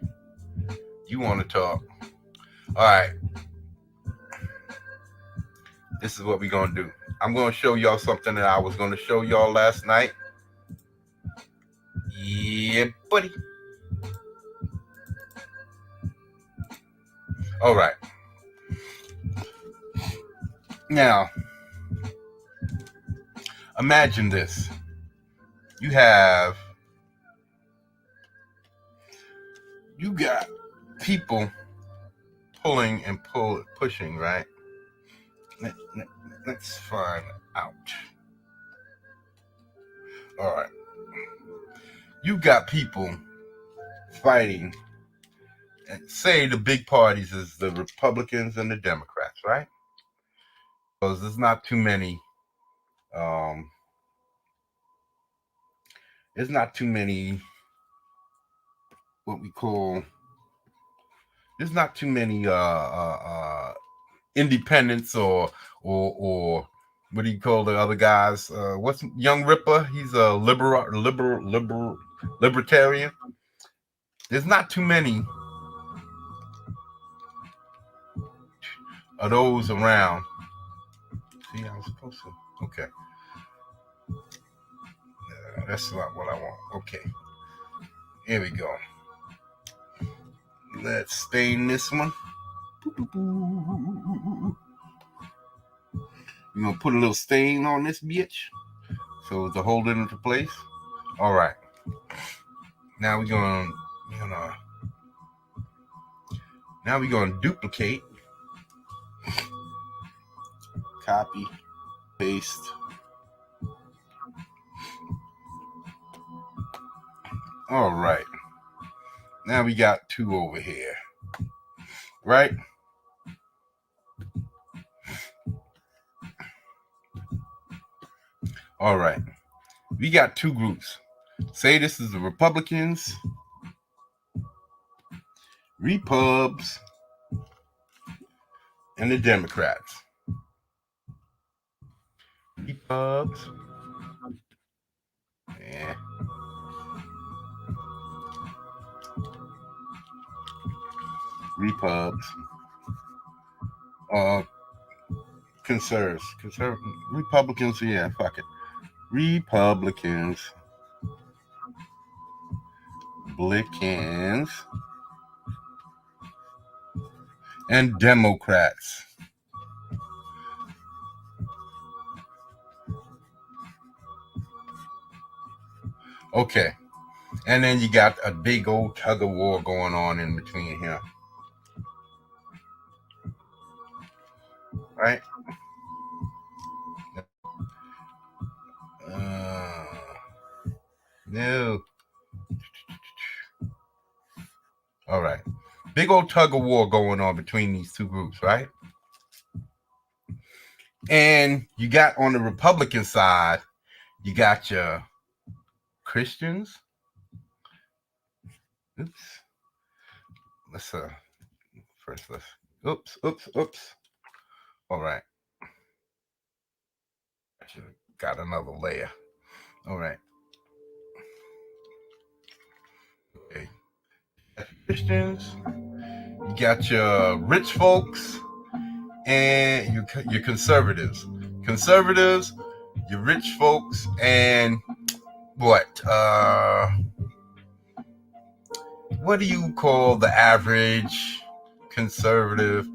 You want to talk? All right. this is what we're gonna do. I'm gonna show y'all something that I was gonna show y'all last night. Yeah, buddy. All right. Now, imagine this. You got people pulling and pushing, right? Let's find out. All right. You got people fighting. Say the big parties is the Republicans and the Democrats, right? Because there's not too many. There's not too many. What we call. There's not too many independents or what do you call the other guys? What's Young Ripper? He's a libertarian. There's not too many of those around. See, I was supposed to. Okay. That's not what I want. Okay. Here we go. Let's stain this one. We're going to put a little stain on this bitch so to hold it into place. All right. Now we're going to duplicate. Copy. Paste. All right. Now we got two over here. Right? All right. We got two groups. Say this is the Republicans, Repubs, and the Democrats. Repubs. Yeah. Repubs. Republicans, yeah, fuck it. Republicans. And Democrats. Okay. And then you got a big old tug of war going on in between here. Right? No. All right. Big old tug of war going on between these two groups, right? And you got on the Republican side, you got your Christians. Oops. Let's first let's oops. All right. I should have got another layer. All right. Okay. Christians, you got your rich folks, and your conservatives. Conservatives, your rich folks, and what do you call the average conservative?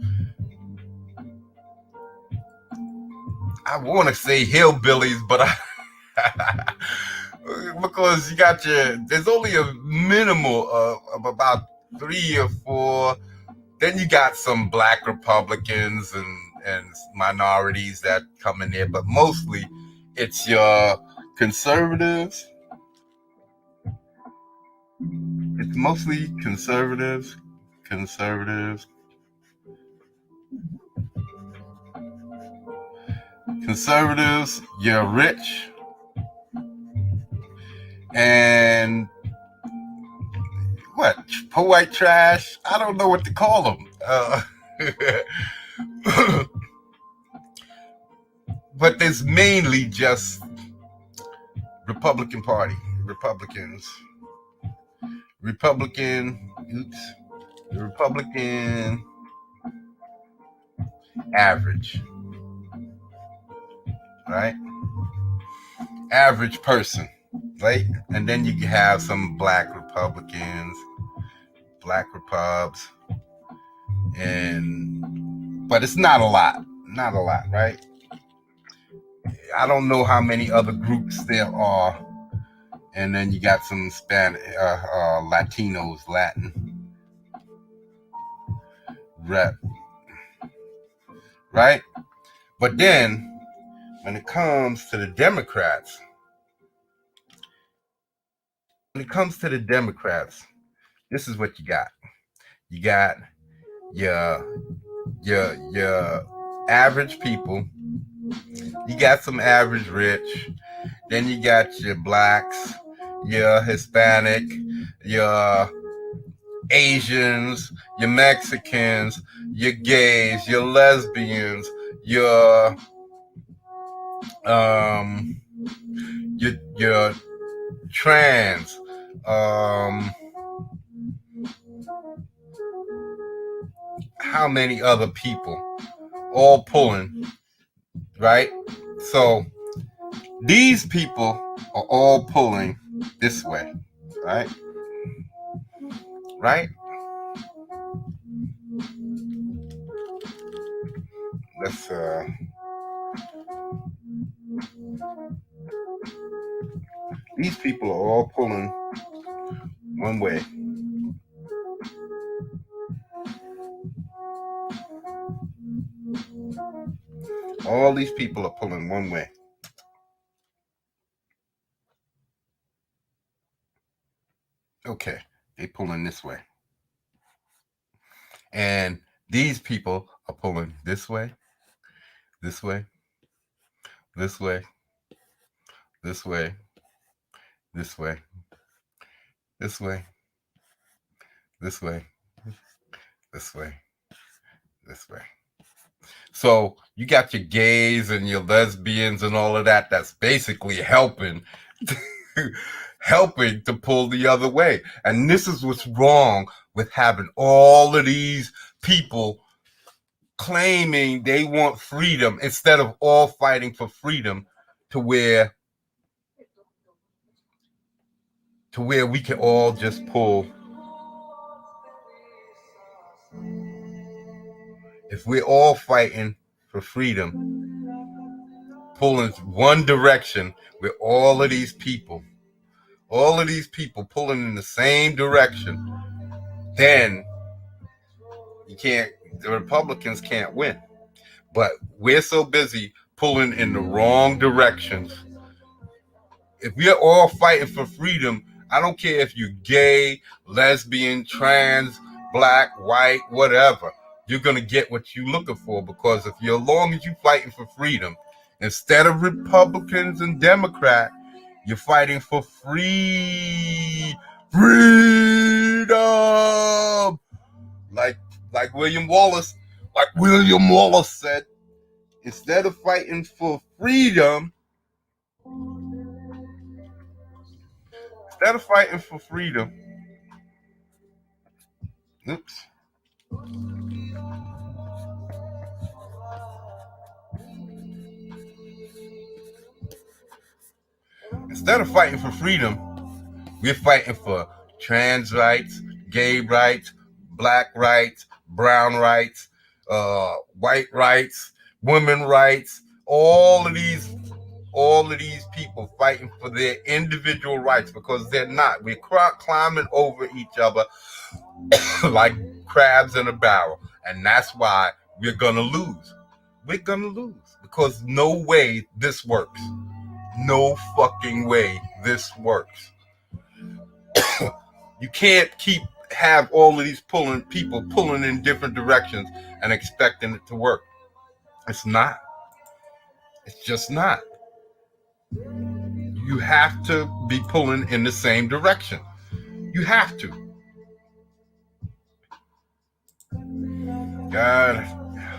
I want to say hillbillies, but because you got there's only a minimal of about 3 or 4. Then you got some black Republicans and minorities that come in there, but mostly it's your conservatives. It's mostly conservatives, you're rich, and what, white trash? I don't know what to call them. But there's mainly just Republican Party, the Republican average. right? Average person, right? And then you have some black Republicans, black Repubs, but it's not a lot, right? I don't know how many other groups there are. And then you got some Spanish, Latinos, Latin rep, right? But then when it comes to the Democrats, this is what you got. You got your average people. You got some average rich. Then you got your blacks, your Hispanic, your Asians, your Mexicans, your gays, your lesbians, your trans, how many other people all pulling, right? So these people are all pulling this way, right? Let's these people are all pulling one way. All these people are pulling one way. Okay, they pulling this way. And these people are pulling this way, this way, this way, this way, this way, this way, this way, this way, this way. So you got your gays and your lesbians and all of that. That's basically helping to pull the other way. And this is what's wrong with having all of these people claiming they want freedom instead of all fighting for freedom to where we can all just pull. If we're all fighting for freedom, pulling one direction with all of these people pulling in the same direction, then the Republicans can't win. But we're so busy pulling in the wrong directions. If we're all fighting for freedom, I don't care if you're gay, lesbian, trans, black, white, whatever, you're going to get what you're looking for, because as long as you're fighting for freedom, instead of Republicans and Democrats, you're fighting for freedom. Like William Wallace said, instead of fighting for freedom, oops. Instead of fighting for freedom, we're fighting for trans rights, gay rights, black rights, brown rights, white rights, women rights. All of these people fighting for their individual rights, because they're not. We're climbing over each other like crabs in a barrel, and that's why we're gonna lose. We're gonna lose because no way this works. No fucking way this works. You can't have all of these people pulling in different directions and expecting it to work. It's not. It's just not. You have to be pulling in the same direction. You have to. God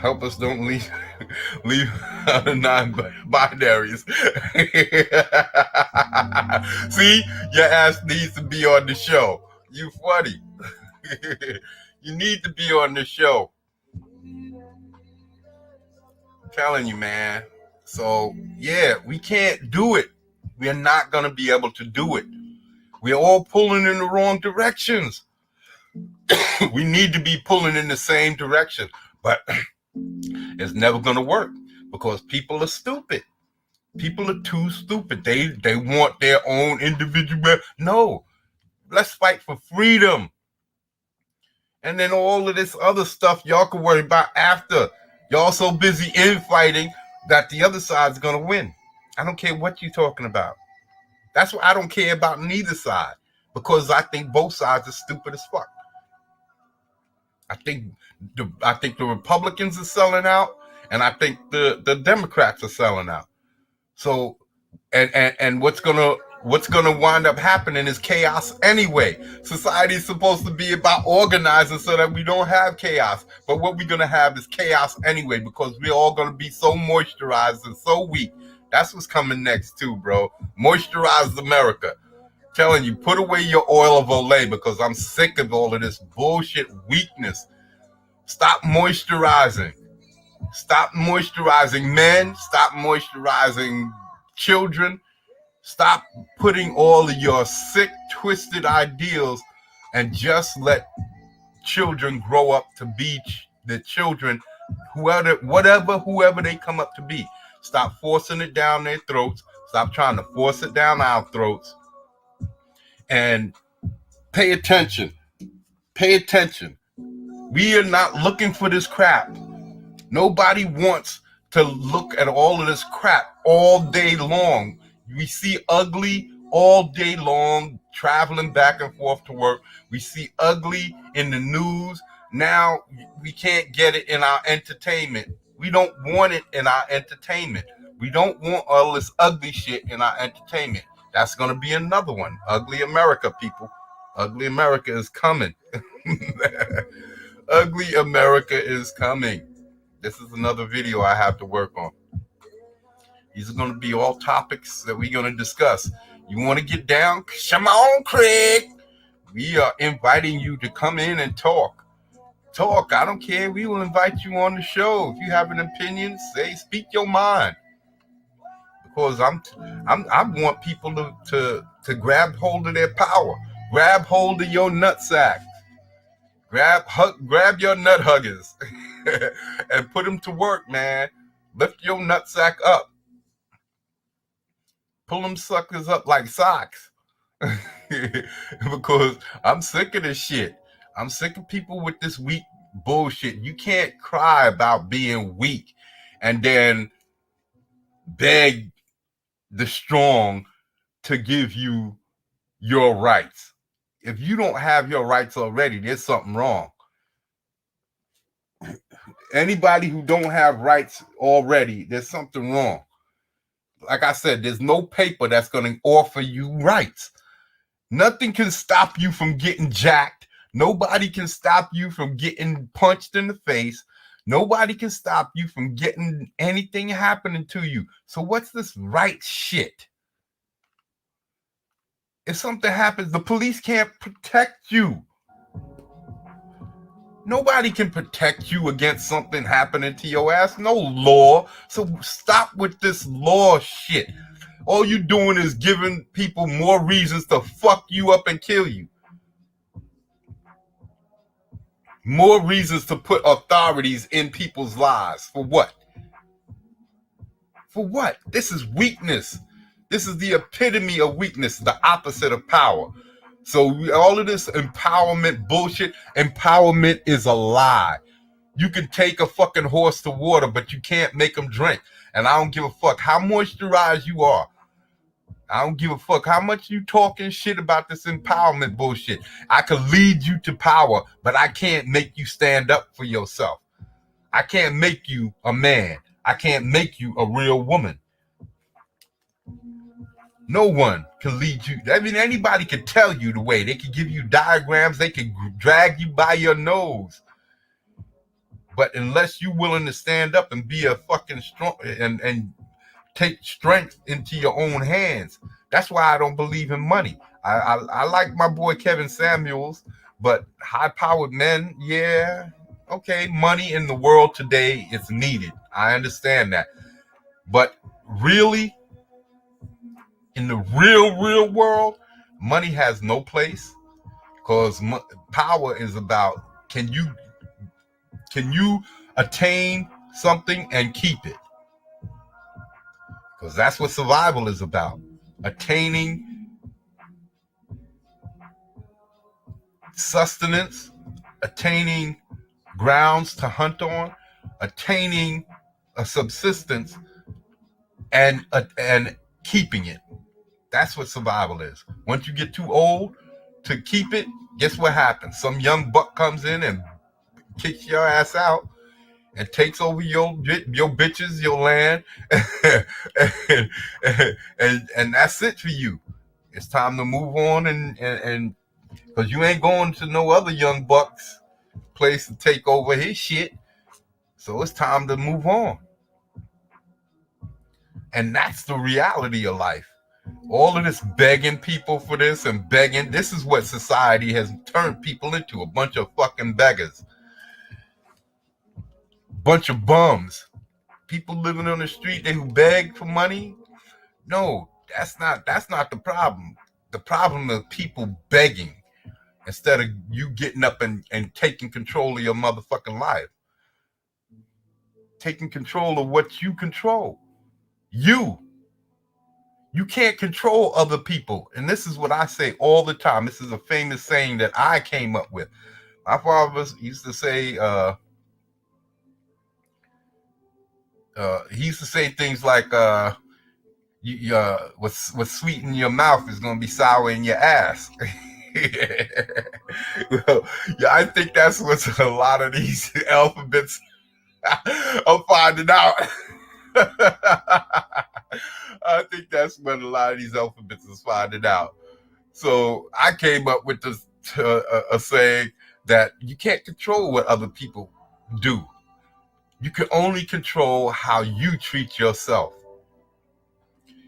help us don't leave out of non-binaries. See, your ass needs to be on the show. You funny. You need to be on the show. I'm telling you, man. So yeah, we can't do it. We're not going to be able to do it. We're all pulling in the wrong directions. We need to be pulling in the same direction, but it's never going to work because people are stupid. People are too stupid. They want their own individual. No, let's fight for freedom. And then all of this other stuff y'all can worry about after. Y'all so busy infighting that the other side's going to win. I don't care what you're talking about. That's why I don't care about neither side, because I think both sides are stupid as fuck. I think the Republicans are selling out, and I think the Democrats are selling out. So, and what's gonna wind up happening is chaos anyway. Society is supposed to be about organizing so that we don't have chaos. But what we're gonna have is chaos anyway, because we're all gonna be so moisturized and so weak. That's what's coming next too, bro. Moisturize America. Telling you, put away your oil of Olay, because I'm sick of all of this bullshit weakness. Stop moisturizing. Stop moisturizing men. Stop moisturizing children. Stop putting all of your sick, twisted ideals and just let children grow up to be the children, whoever they come up to be. Stop forcing it down their throats. Stop trying to force it down our throats. And pay attention. Pay attention. We are not looking for this crap. Nobody wants to look at all of this crap all day long. We see ugly all day long, traveling back and forth to work. We see ugly in the news. Now we can't get it in our entertainment. We don't want it in our entertainment. We don't want all this ugly shit in our entertainment. That's going to be another one. Ugly America, people. Ugly America is coming. Ugly America is coming. This is another video I have to work on. These are going to be all topics that we're going to discuss. You want to get down? Come on, Craig. We are inviting you to come in and talk. Talk. I don't care. We will invite you on the show. If you have an opinion, speak your mind. Because I want people to grab hold of their power. Grab hold of your nutsack. Grab your nut huggers and put them to work, man. Lift your nutsack up. Pull them suckers up like socks. Because I'm sick of this shit. I'm sick of people with this weak bullshit. You can't cry about being weak and then beg the strong to give you your rights. If you don't have your rights already, there's something wrong. Anybody who don't have rights already, there's something wrong. Like I said, there's no paper that's going to offer you rights. Nothing can stop you from getting jacked. Nobody can stop you from getting punched in the face. Nobody can stop you from getting anything happening to you. So what's this right shit? If something happens, the police can't protect you. Nobody can protect you against something happening to your ass. No law. So stop with this law shit. All you're doing is giving people more reasons to fuck you up and kill you. More reasons to put authorities in people's lives. For what? For what? This is weakness. This is the epitome of weakness, the opposite of power. So all of this empowerment bullshit, empowerment is a lie. You can take a fucking horse to water, but you can't make them drink. And I don't give a fuck how moisturized you are. I don't give a fuck how much you talking shit about this empowerment bullshit. I can lead you to power, but I can't make you stand up for yourself. I can't make you a man. I can't make you a real woman. No one can lead you. I mean, anybody can tell you the way. They can give you diagrams. They can drag you by your nose. But unless you're willing to stand up and be a fucking strong and take strength into your own hands, that's why I don't believe in money. I like my boy Kevin Samuels, but high-powered men, yeah, okay, money in the world today is needed. I understand that. But really, in the real world, money has no place, because power is about, can you attain something and keep it? Because that's what survival is about. Attaining sustenance, attaining grounds to hunt on, attaining a subsistence, and keeping it. That's what survival is. Once you get too old to keep it, guess what happens? Some young buck comes in and kicks your ass out and takes over your bitches, your land, and that's it for you. It's time to move on, and because you ain't going to no other young buck's place to take over his shit. So it's time to move on. And that's the reality of life. All of this begging people for this and begging, this is what society has turned people into, a bunch of fucking beggars. Bunch of bums. People living on the street, they who beg for money. No, that's not the problem. The problem is people begging instead of you getting up and taking control of your motherfucking life. Taking control of what you control. You can't control other people. And this is what I say all the time. This is a famous saying that I came up with. My father used to say, he used to say things like, what's sweet in your mouth is going to be sour in your ass. Well, yeah, I think that's what a lot of these alphabets are finding out. I think that's what a lot of these alphabets is finding out. So I came up with this a saying that you can't control what other people do. You can only control how you treat yourself.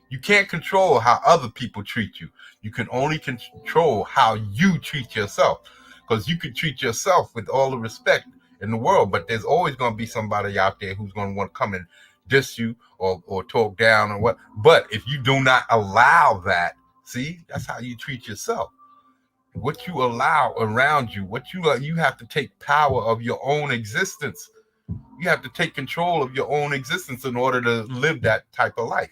You can't control how other people treat you. You can only control how you treat yourself. Because you can treat yourself with all the respect in the world, but there's always going to be somebody out there who's going to want to come and diss you or talk down or what. But if you do not allow that, see, that's how you treat yourself. What you allow around you, what you have to take power of your own existence. You have to take control of your own existence in order to live that type of life.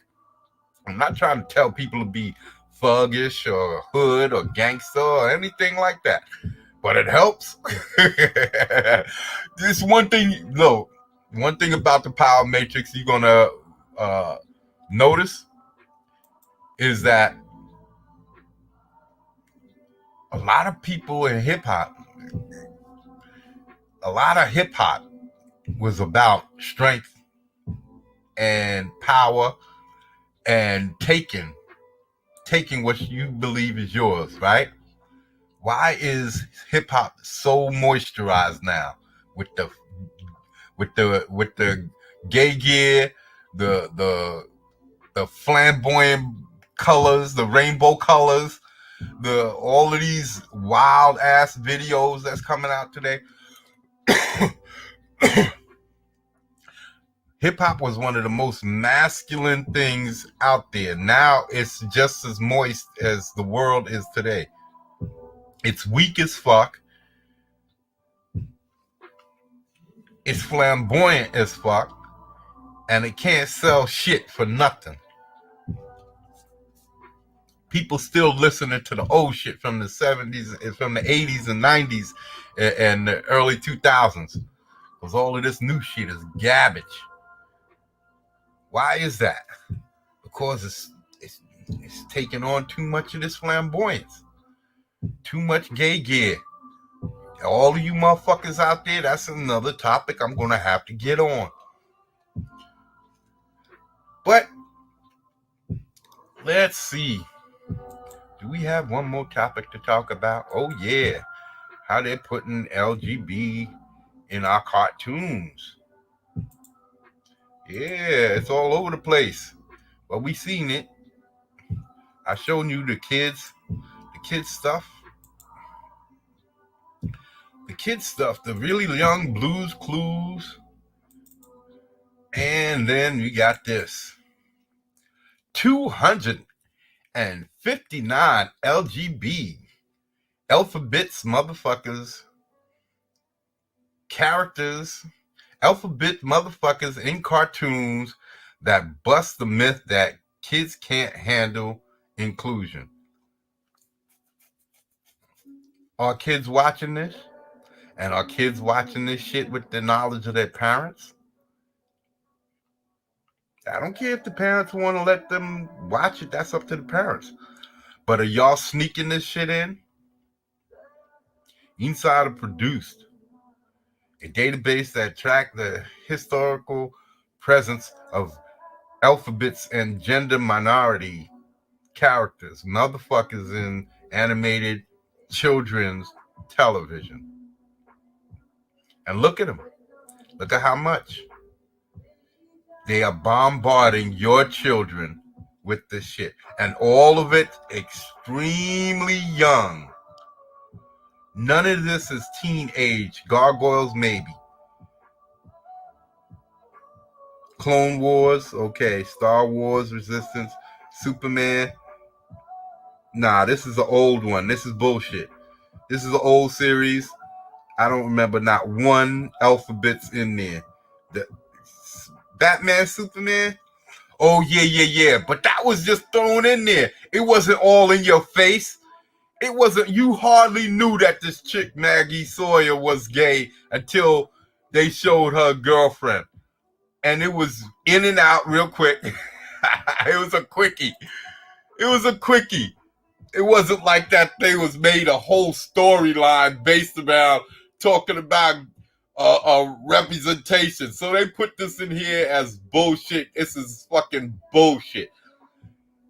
I'm not trying to tell people to be thuggish or hood or gangster or anything like that, but it helps. This one thing about the power matrix you're gonna notice is that a lot of people in hip-hop, a lot of hip-hop was about strength and power and taking what you believe is yours, right? Why is hip-hop so moisturized now with the gay gear, the flamboyant colors, the rainbow colors, all of these wild ass videos that's coming out today? Hip-hop was one of the most masculine things out there. Now it's just as moist as the world is today. It's weak as fuck. It's flamboyant as fuck. And it can't sell shit for nothing. People still listening to the old shit from the 70s, from the 80s and 90s and the early 2000s. Because all of this new shit is garbage. Why is that? Because it's taking on too much of this flamboyance. Too much gay gear. All of you motherfuckers out there, that's another topic I'm going to have to get on. But let's see. Do we have one more topic to talk about? Oh, yeah. How they're putting LGB in our cartoons. Yeah, it's all over the place. But we seen it. I showed you the kids stuff. The kids stuff, the really young Blues Clues. And then we got this. 259 LGB alphabets motherfuckers characters alphabet motherfuckers in cartoons that bust the myth that kids can't handle inclusion. Are kids watching this? And are kids watching this shit with the knowledge of their parents? I don't care if the parents want to let them watch it. That's up to the parents. But are y'all sneaking this shit in? Insider produced a database that tracked the historical presence of alphabets and gender minority characters, motherfuckers in animated children's television. And look at them. Look at how much. They are bombarding your children with this shit. And all of it extremely young. None of this is teenage. Gargoyles, maybe. Clone Wars, okay. Star Wars, Resistance, Superman. Nah, this is an old one. This is bullshit. This is an old series. I don't remember not one alphabet's in there. The Batman, Superman. Oh yeah. But that was just thrown in there. It wasn't all in your face. It wasn't. You hardly knew that this chick Maggie Sawyer was gay until they showed her girlfriend, and it was in and out real quick. It was a quickie. It wasn't like that they was made a whole storyline based around talking about a representation. So they put this in here as bullshit. This is fucking bullshit.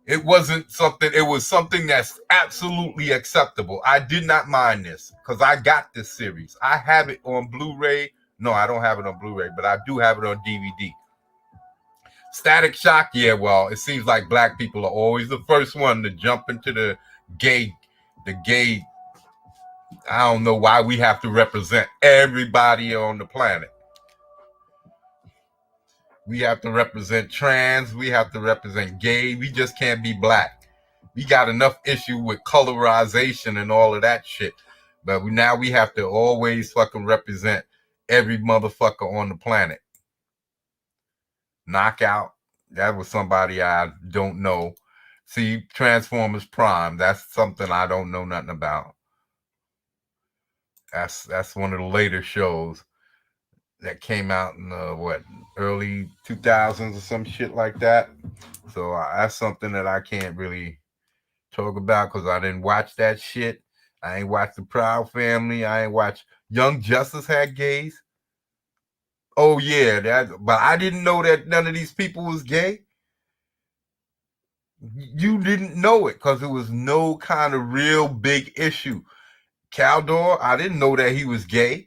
It wasn't something, it was something that's absolutely acceptable. I did not mind this because I got this series. I have it on Blu-ray. No, I don't have it on Blu-ray, but I do have it on DVD. Static Shock, yeah, well, it seems like black people are always the first one to jump into the gay, I don't know why we have to represent everybody on the planet. We have to represent trans, we have to represent gay, we just can't be black. We got enough issue with colorization and all of that shit. But now we have to always fucking represent every motherfucker on the planet. Knockout, that was somebody I don't know. See, Transformers Prime, that's something I don't know nothing about. That's one of the later shows that came out in early 2000s or some shit like that. So that's something that I can't really talk about because I didn't watch that shit. I ain't watched The Proud Family. I ain't watched Young Justice had gays. Oh yeah, but I didn't know that none of these people was gay. You didn't know it because it was no kind of real big issue. Caldor, I didn't know that he was gay.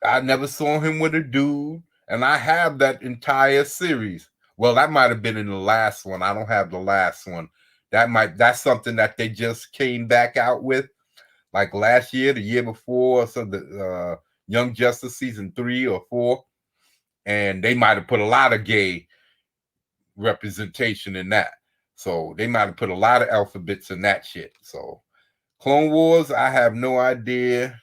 I never saw him with a dude, and I have that entire series. Well, that might have been in the last one. I don't have the last one. That's something that they just came back out with, like last year, the year before, so the Young Justice season 3 or 4, and they might have put a lot of gay representation in that. So they might have put a lot of alphabets in that shit. So Clone Wars, I have no idea.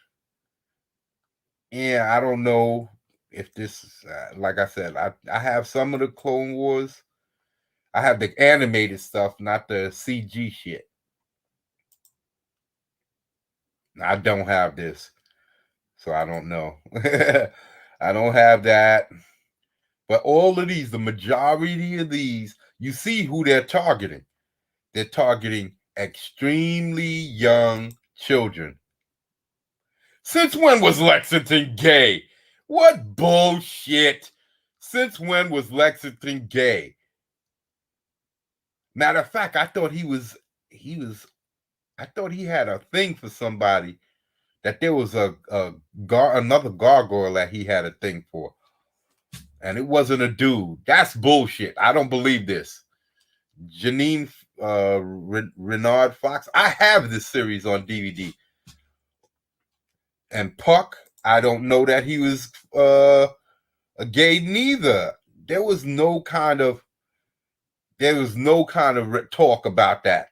Yeah, I don't know if this is, like I said, I have some of the Clone Wars. I have the animated stuff, not the CG shit. I don't have this, so I don't know. I don't have that. But all of these, the majority of these, you see who they're targeting. They're targeting extremely young children. Since when was Lexington gay? What bullshit. Since when was Lexington gay? Matter of fact, I thought I thought he had a thing for somebody, that there was another gargoyle that he had a thing for. And it wasn't a dude. That's bullshit. I don't believe this. Janine Renard Fox. I have this series on DVD. And Puck, I don't know that he was a gay neither. There was no kind of There was no kind of talk about that.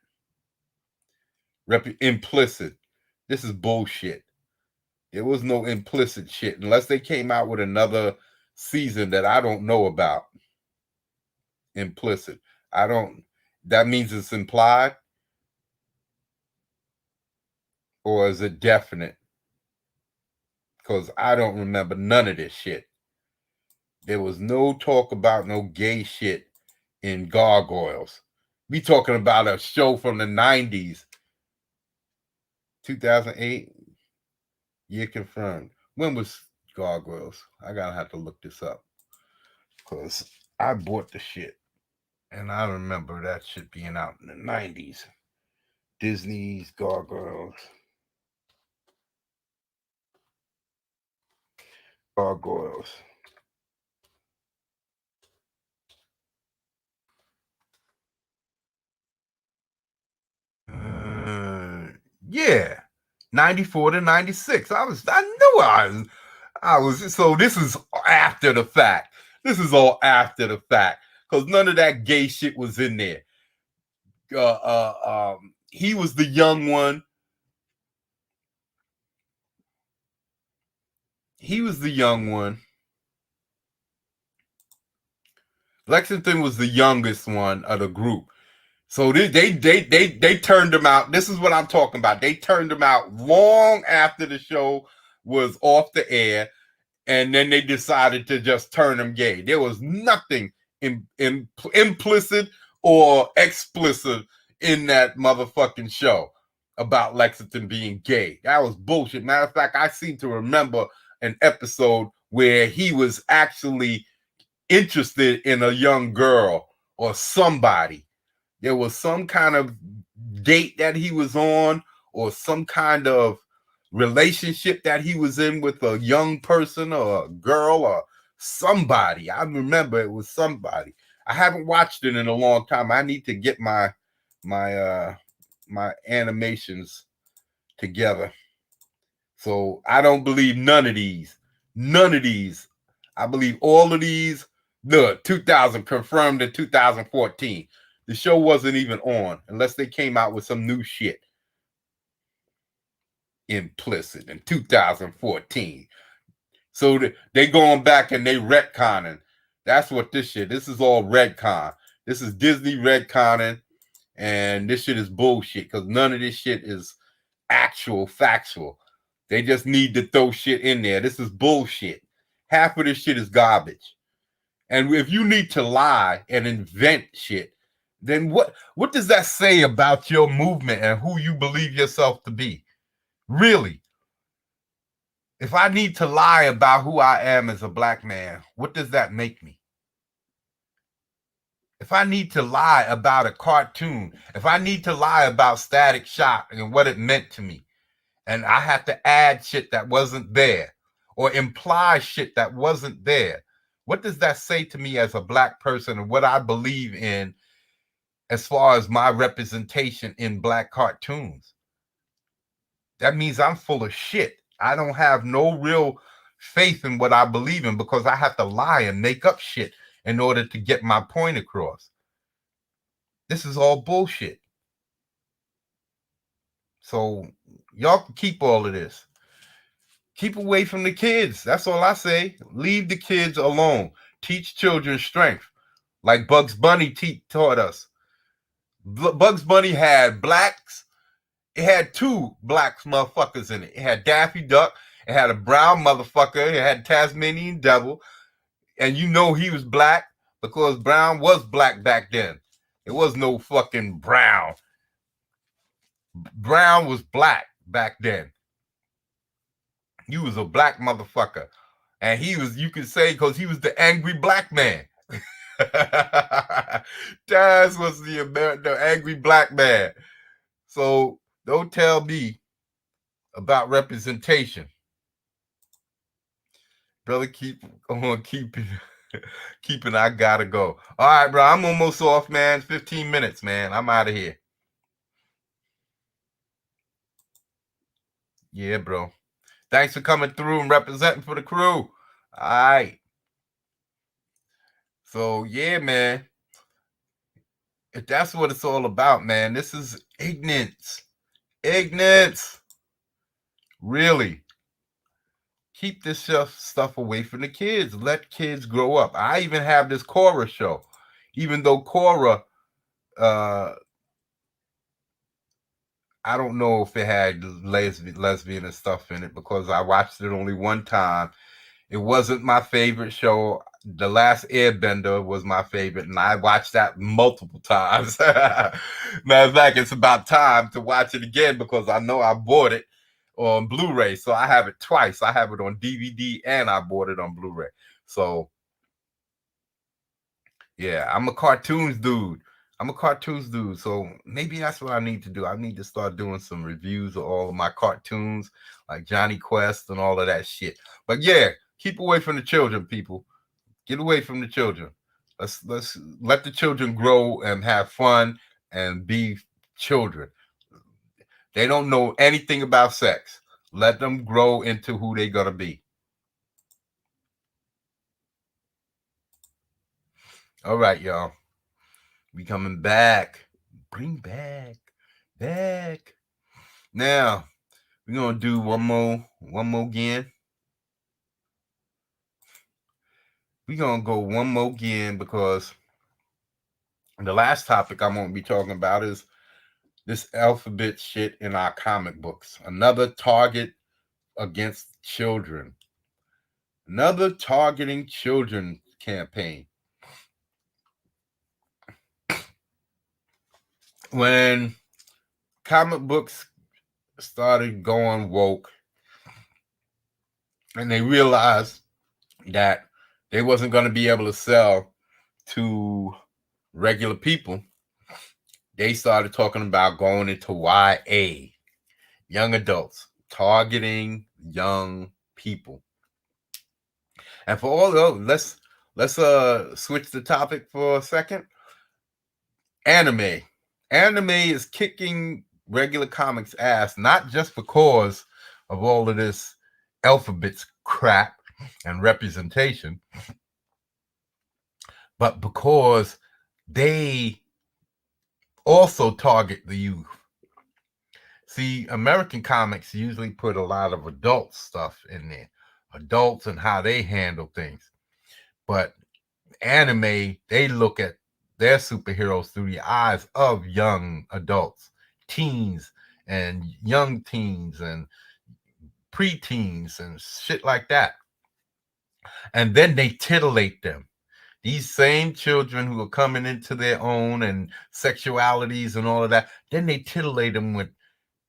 Implicit. This is bullshit. There was no implicit shit unless they came out with another season that I don't know about. Implicit. I don't. That means it's implied, or is it definite? Because I don't remember none of this shit. There was no talk about no gay shit in Gargoyles. We talking about a show from the 90s. 2008. Year confirmed. When was Gargoyles? I gotta have to look this up. Because I bought the shit. And I remember that shit being out in the 90s. Disney's Gargoyles. Gargoyles. Yeah. 94 to 96. I knew I was so this is after the fact. This is all after the fact. Because none of that gay shit was in there. He was the young one. He was the young one. Lexington was the youngest one of the group. So they turned him out. This is what I'm talking about. They turned him out long after the show was off the air, and then they decided to just turn him gay. There was nothing implicit or explicit in that motherfucking show about Lexington being gay. That was bullshit. Matter of fact, I seem to remember an episode where he was actually interested in a young girl or somebody. There was some kind of date that he was on or some kind of relationship that he was in with a young person or a girl or somebody. I remember it was somebody. I haven't watched it in a long time. I need to get my animations together. So I don't believe none of these. None of these. I believe all of these. Look, 2000 confirmed in 2014. The show wasn't even on unless they came out with some new shit. Implicit in 2014. So they going back and they retconning. That's what this shit. This is all retcon. This is Disney retconning, and this shit is bullshit because none of this shit is actual, factual. They just need to throw shit in there. This is bullshit. Half of this shit is garbage. And if you need to lie and invent shit, then what does that say about your movement and who you believe yourself to be? Really? If I need to lie about who I am as a black man, what does that make me? If I need to lie about a cartoon, if I need to lie about Static Shock and what it meant to me, and I have to add shit that wasn't there or imply shit that wasn't there, what does that say to me as a black person and what I believe in as far as my representation in black cartoons? That means I'm full of shit. I don't have no real faith in what I believe in because I have to lie and make up shit in order to get my point across. This is all bullshit. So y'all can keep all of this. Keep away from the kids. That's all I say. Leave the kids alone. Teach children strength, like Bugs Bunny taught us. Bugs Bunny had blacks. It had two black motherfuckers in it. It had Daffy Duck. It had a brown motherfucker. It had Tasmanian Devil. And you know he was black because Brown was black back then. There was no fucking brown. Brown was black back then. He was a black motherfucker. And he was, you could say, because he was the angry black man. Taz was the angry black man. So don't tell me about representation. Brother, keeping. I gotta go. All right, bro. I'm almost off, man. 15 minutes, man. I'm out of here. Yeah, bro. Thanks for coming through and representing for the crew. All right. So, yeah, man. If that's what it's all about, man, this is ignorance. Ignorance. Really. Keep this stuff away from the kids. Let kids grow up. I even have this Cora show. Even though Cora, I don't know if it had lesbian and stuff in it because I watched it only one time. It wasn't my favorite show. The Last Airbender was my favorite, and I watched that multiple times. Matter of fact, it's about time to watch it again because I know I bought it on Blu-ray, so I have it twice. I have it on DVD and I bought it on Blu-ray. So, yeah, I'm a cartoons dude. So maybe that's what I need to do. I need to start doing some reviews of all of my cartoons, like Johnny Quest and all of that shit. But yeah, keep away from the children, people. Get away from the children. Let's let the children grow and have fun and be children. They don't know anything about sex. Let them grow into who they're gonna be. All right, y'all. We coming back. Bring back. Now, we're gonna do one more again. We're gonna go one more again because the last topic I'm gonna be talking about is this alphabet shit in our comic books. Another target against children. Another targeting children campaign. When comic books started going woke and they realized that they wasn't going to be able to sell to regular people, they started talking about going into YA, young adults, targeting young people. And for all those, let's switch the topic for a second. Anime is kicking regular comics ass, not just because of all of this alphabets crap and representation, but because they also target the youth. See, American comics usually put a lot of adult stuff in there, adults and how they handle things. But anime, they look at their superheroes through the eyes of young adults, teens and young teens and preteens and shit like that. And then they titillate them. These same children who are coming into their own and sexualities and all of that, then they titillate them with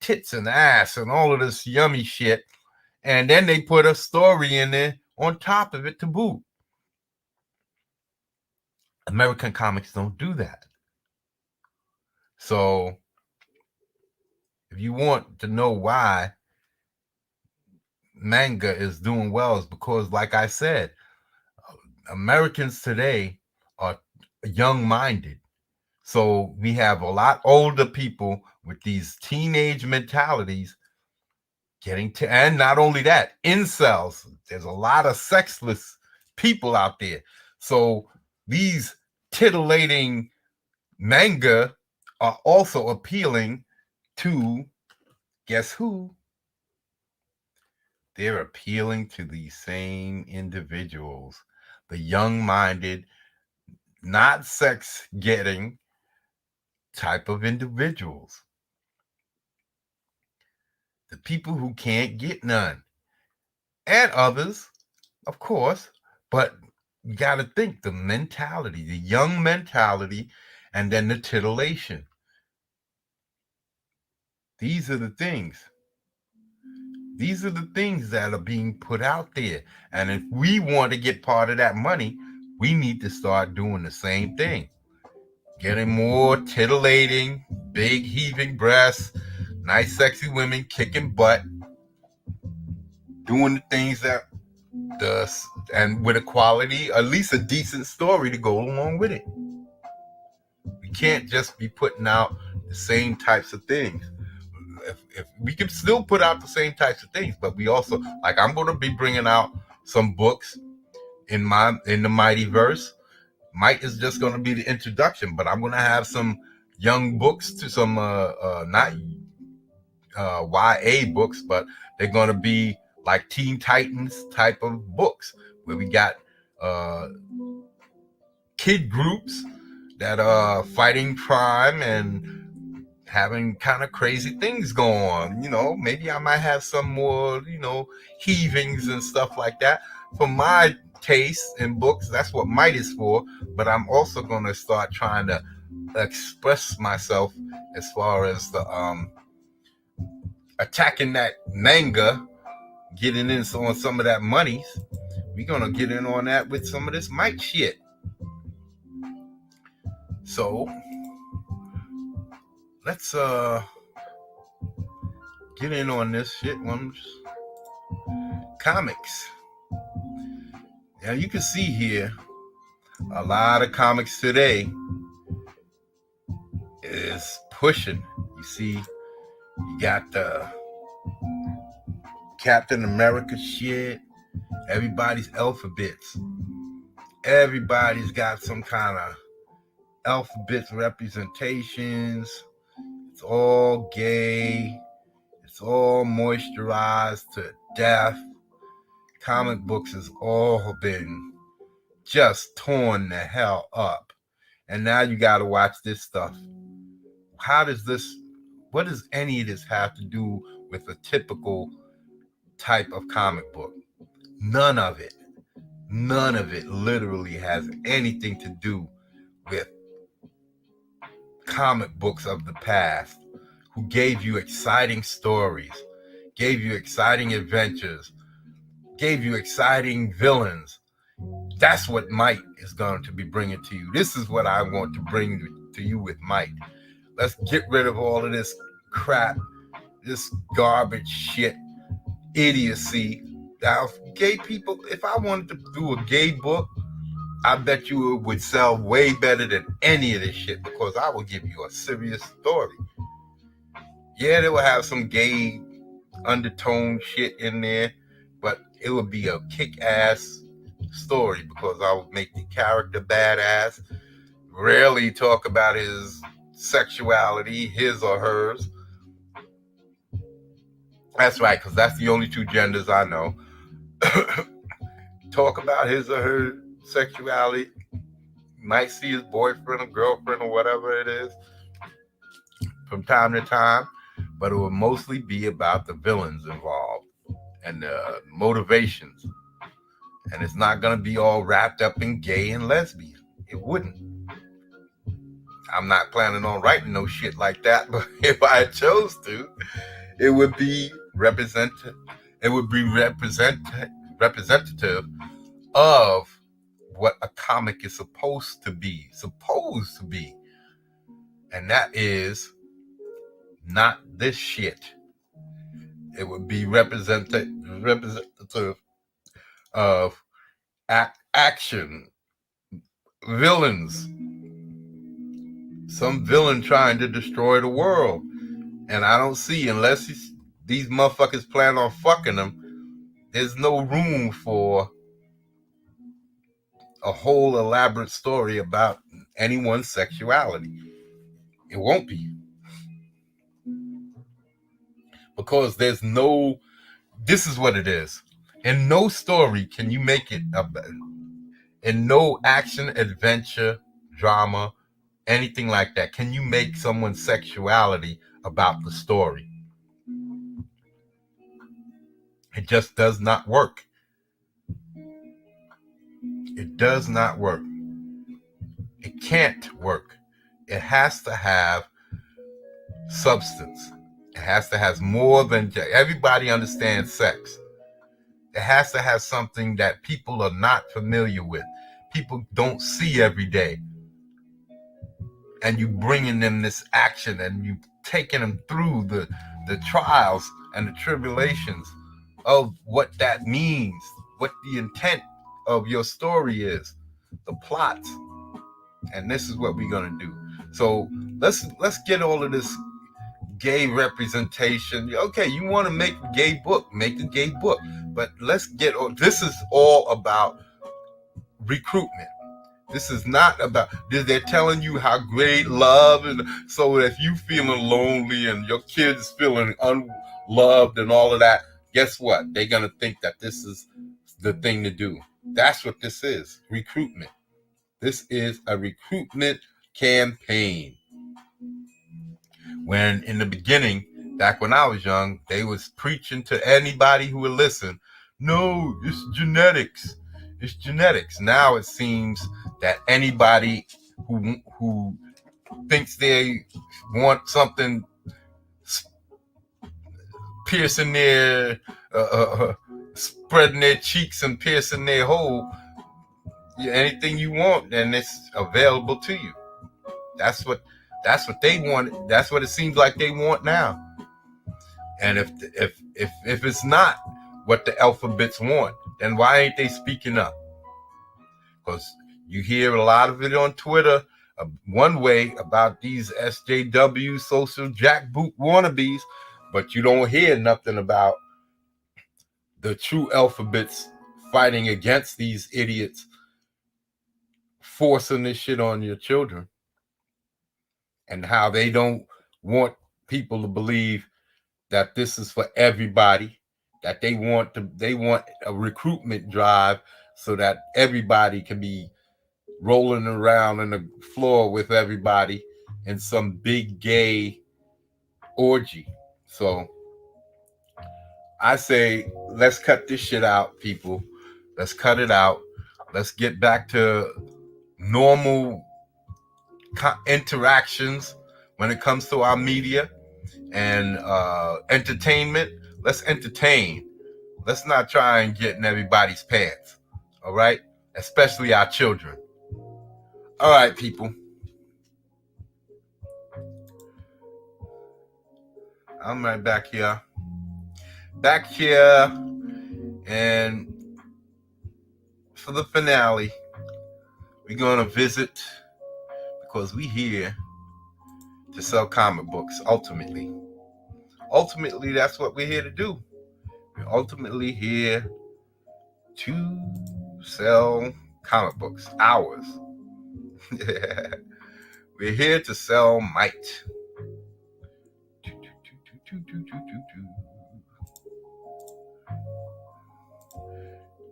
tits and ass and all of this yummy shit. And then they put a story in there on top of it to boot. American comics don't do that. So if you want to know why manga is doing well, is because, like I said, Americans today are young-minded. So we have a lot older people with these teenage mentalities getting to, and not only that, incels. There's a lot of sexless people out there. So these titillating manga are also appealing to, guess who? They're appealing to these same individuals, the young-minded, not sex-getting type of individuals. The people who can't get none. And others, of course, but you got to think the mentality, the young mentality, and then the titillation. These are the things. These are the things that are being put out there. And if we want to get part of that money, we need to start doing the same thing. Getting more titillating, big heaving breasts, nice sexy women kicking butt, doing the things that does, and with a quality, at least a decent story to go along with it. We can't just be putting out the same types of things. If we can still put out the same types of things, but we also, like, I'm going to be bringing out some books in the Mightyverse. Might is just going to be the introduction, but I'm going to have some young books to some not YA books, but they're going to be like Teen Titans type of books where we got kid groups that are fighting crime and having kind of crazy things go on. Maybe I might have some more, heavings and stuff like that. For my taste in books, that's what Might is for. But I'm also going to start trying to express myself as far as the attacking that manga, getting in on some of that money. We're going to get in on that with some of this Might shit. So let's get in on this shit. Comics. Now you can see here a lot of comics today is pushing. You see, you got the Captain America shit. Everybody's alphabets. Everybody's got some kind of alphabet representations. It's all gay. It's all moisturized to death. Comic books has all been just torn the hell up. And now you got to watch this stuff. What does any of this have to do with a typical type of comic book? None of it literally has anything to do with comic books of the past, who gave you exciting stories, gave you exciting adventures, gave you exciting villains. That's what Might is going to be bringing to you. This is what I want to bring to you with Might. Let's get rid of all of this crap, this garbage shit, idiocy. Now, gay people, if I wanted to do a gay book, I bet you it would sell way better than any of this shit, because I will give you a serious story. Yeah, they will have some gay undertone shit in there, but it would be a kick-ass story, because I would make the character badass, rarely talk about his sexuality, his or hers. That's right, because that's the only two genders I know. Talk about his or her sexuality. You might see his boyfriend or girlfriend or whatever it is from time to time, but it will mostly be about the villains involved and the motivations. And it's not going to be all wrapped up in gay and lesbian. It wouldn't. I'm not planning on writing no shit like that, but if I chose to, it would be representative of what a comic is supposed to be. And that is not this shit. It would be representative of action, villains, some villain trying to destroy the world. And I don't see, unless these motherfuckers plan on fucking them, there's no room for a whole elaborate story about anyone's sexuality. It won't be. Because this is what it is. In no story can you make it in no action, adventure, drama, anything like that, can you make someone's sexuality about the story. It just does not work. It does not work. It can't work. It has to have substance. It has to have more than everybody understands sex. It has to have something that people are not familiar with. People don't see every day. And you bringing them this action and you taking them through the trials and the tribulations of what that means, what the intent of your story is, the plots. And this is what we're going to do. So let's get all of this gay representation. Okay, you want to make a gay book, make a gay book. But let's get this is all about recruitment. This is not about, they're telling you how great love, and so if you feeling lonely and your kids feeling unloved and all of that, guess what? They're going to think that this is the thing to do. That's what this is, recruitment. This is a recruitment campaign. When in the beginning, back when I was young, they was preaching to anybody who would listen, no, it's genetics. It's genetics. Now it seems that anybody who thinks they want something piercing their, spreading their cheeks and piercing their hole, anything you want, and it's available to you. That's what they want. That's what it seems like they want now. And if it's not what the alphabets want, then why ain't they speaking up? Because you hear a lot of it on Twitter, one way about these SJW social jackboot wannabes, but you don't hear nothing about the true alphabets fighting against these idiots, forcing this shit on your children, and how they don't want people to believe that this is for everybody, that they want a recruitment drive so that everybody can be rolling around on the floor with everybody in some big gay orgy. So I say, let's cut this shit out, people. Let's cut it out. Let's get back to normal interactions when it comes to our media and entertainment. Let's entertain. Let's not try and get in everybody's pants. All right? Especially our children. All right, people. I'm right back here. And for the finale, we're going to visit, because we here to sell comic books, ultimately. Ultimately, that's what we're here to do. We're ultimately here to sell comic books. Ours. We're here to sell might.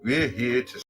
We're here to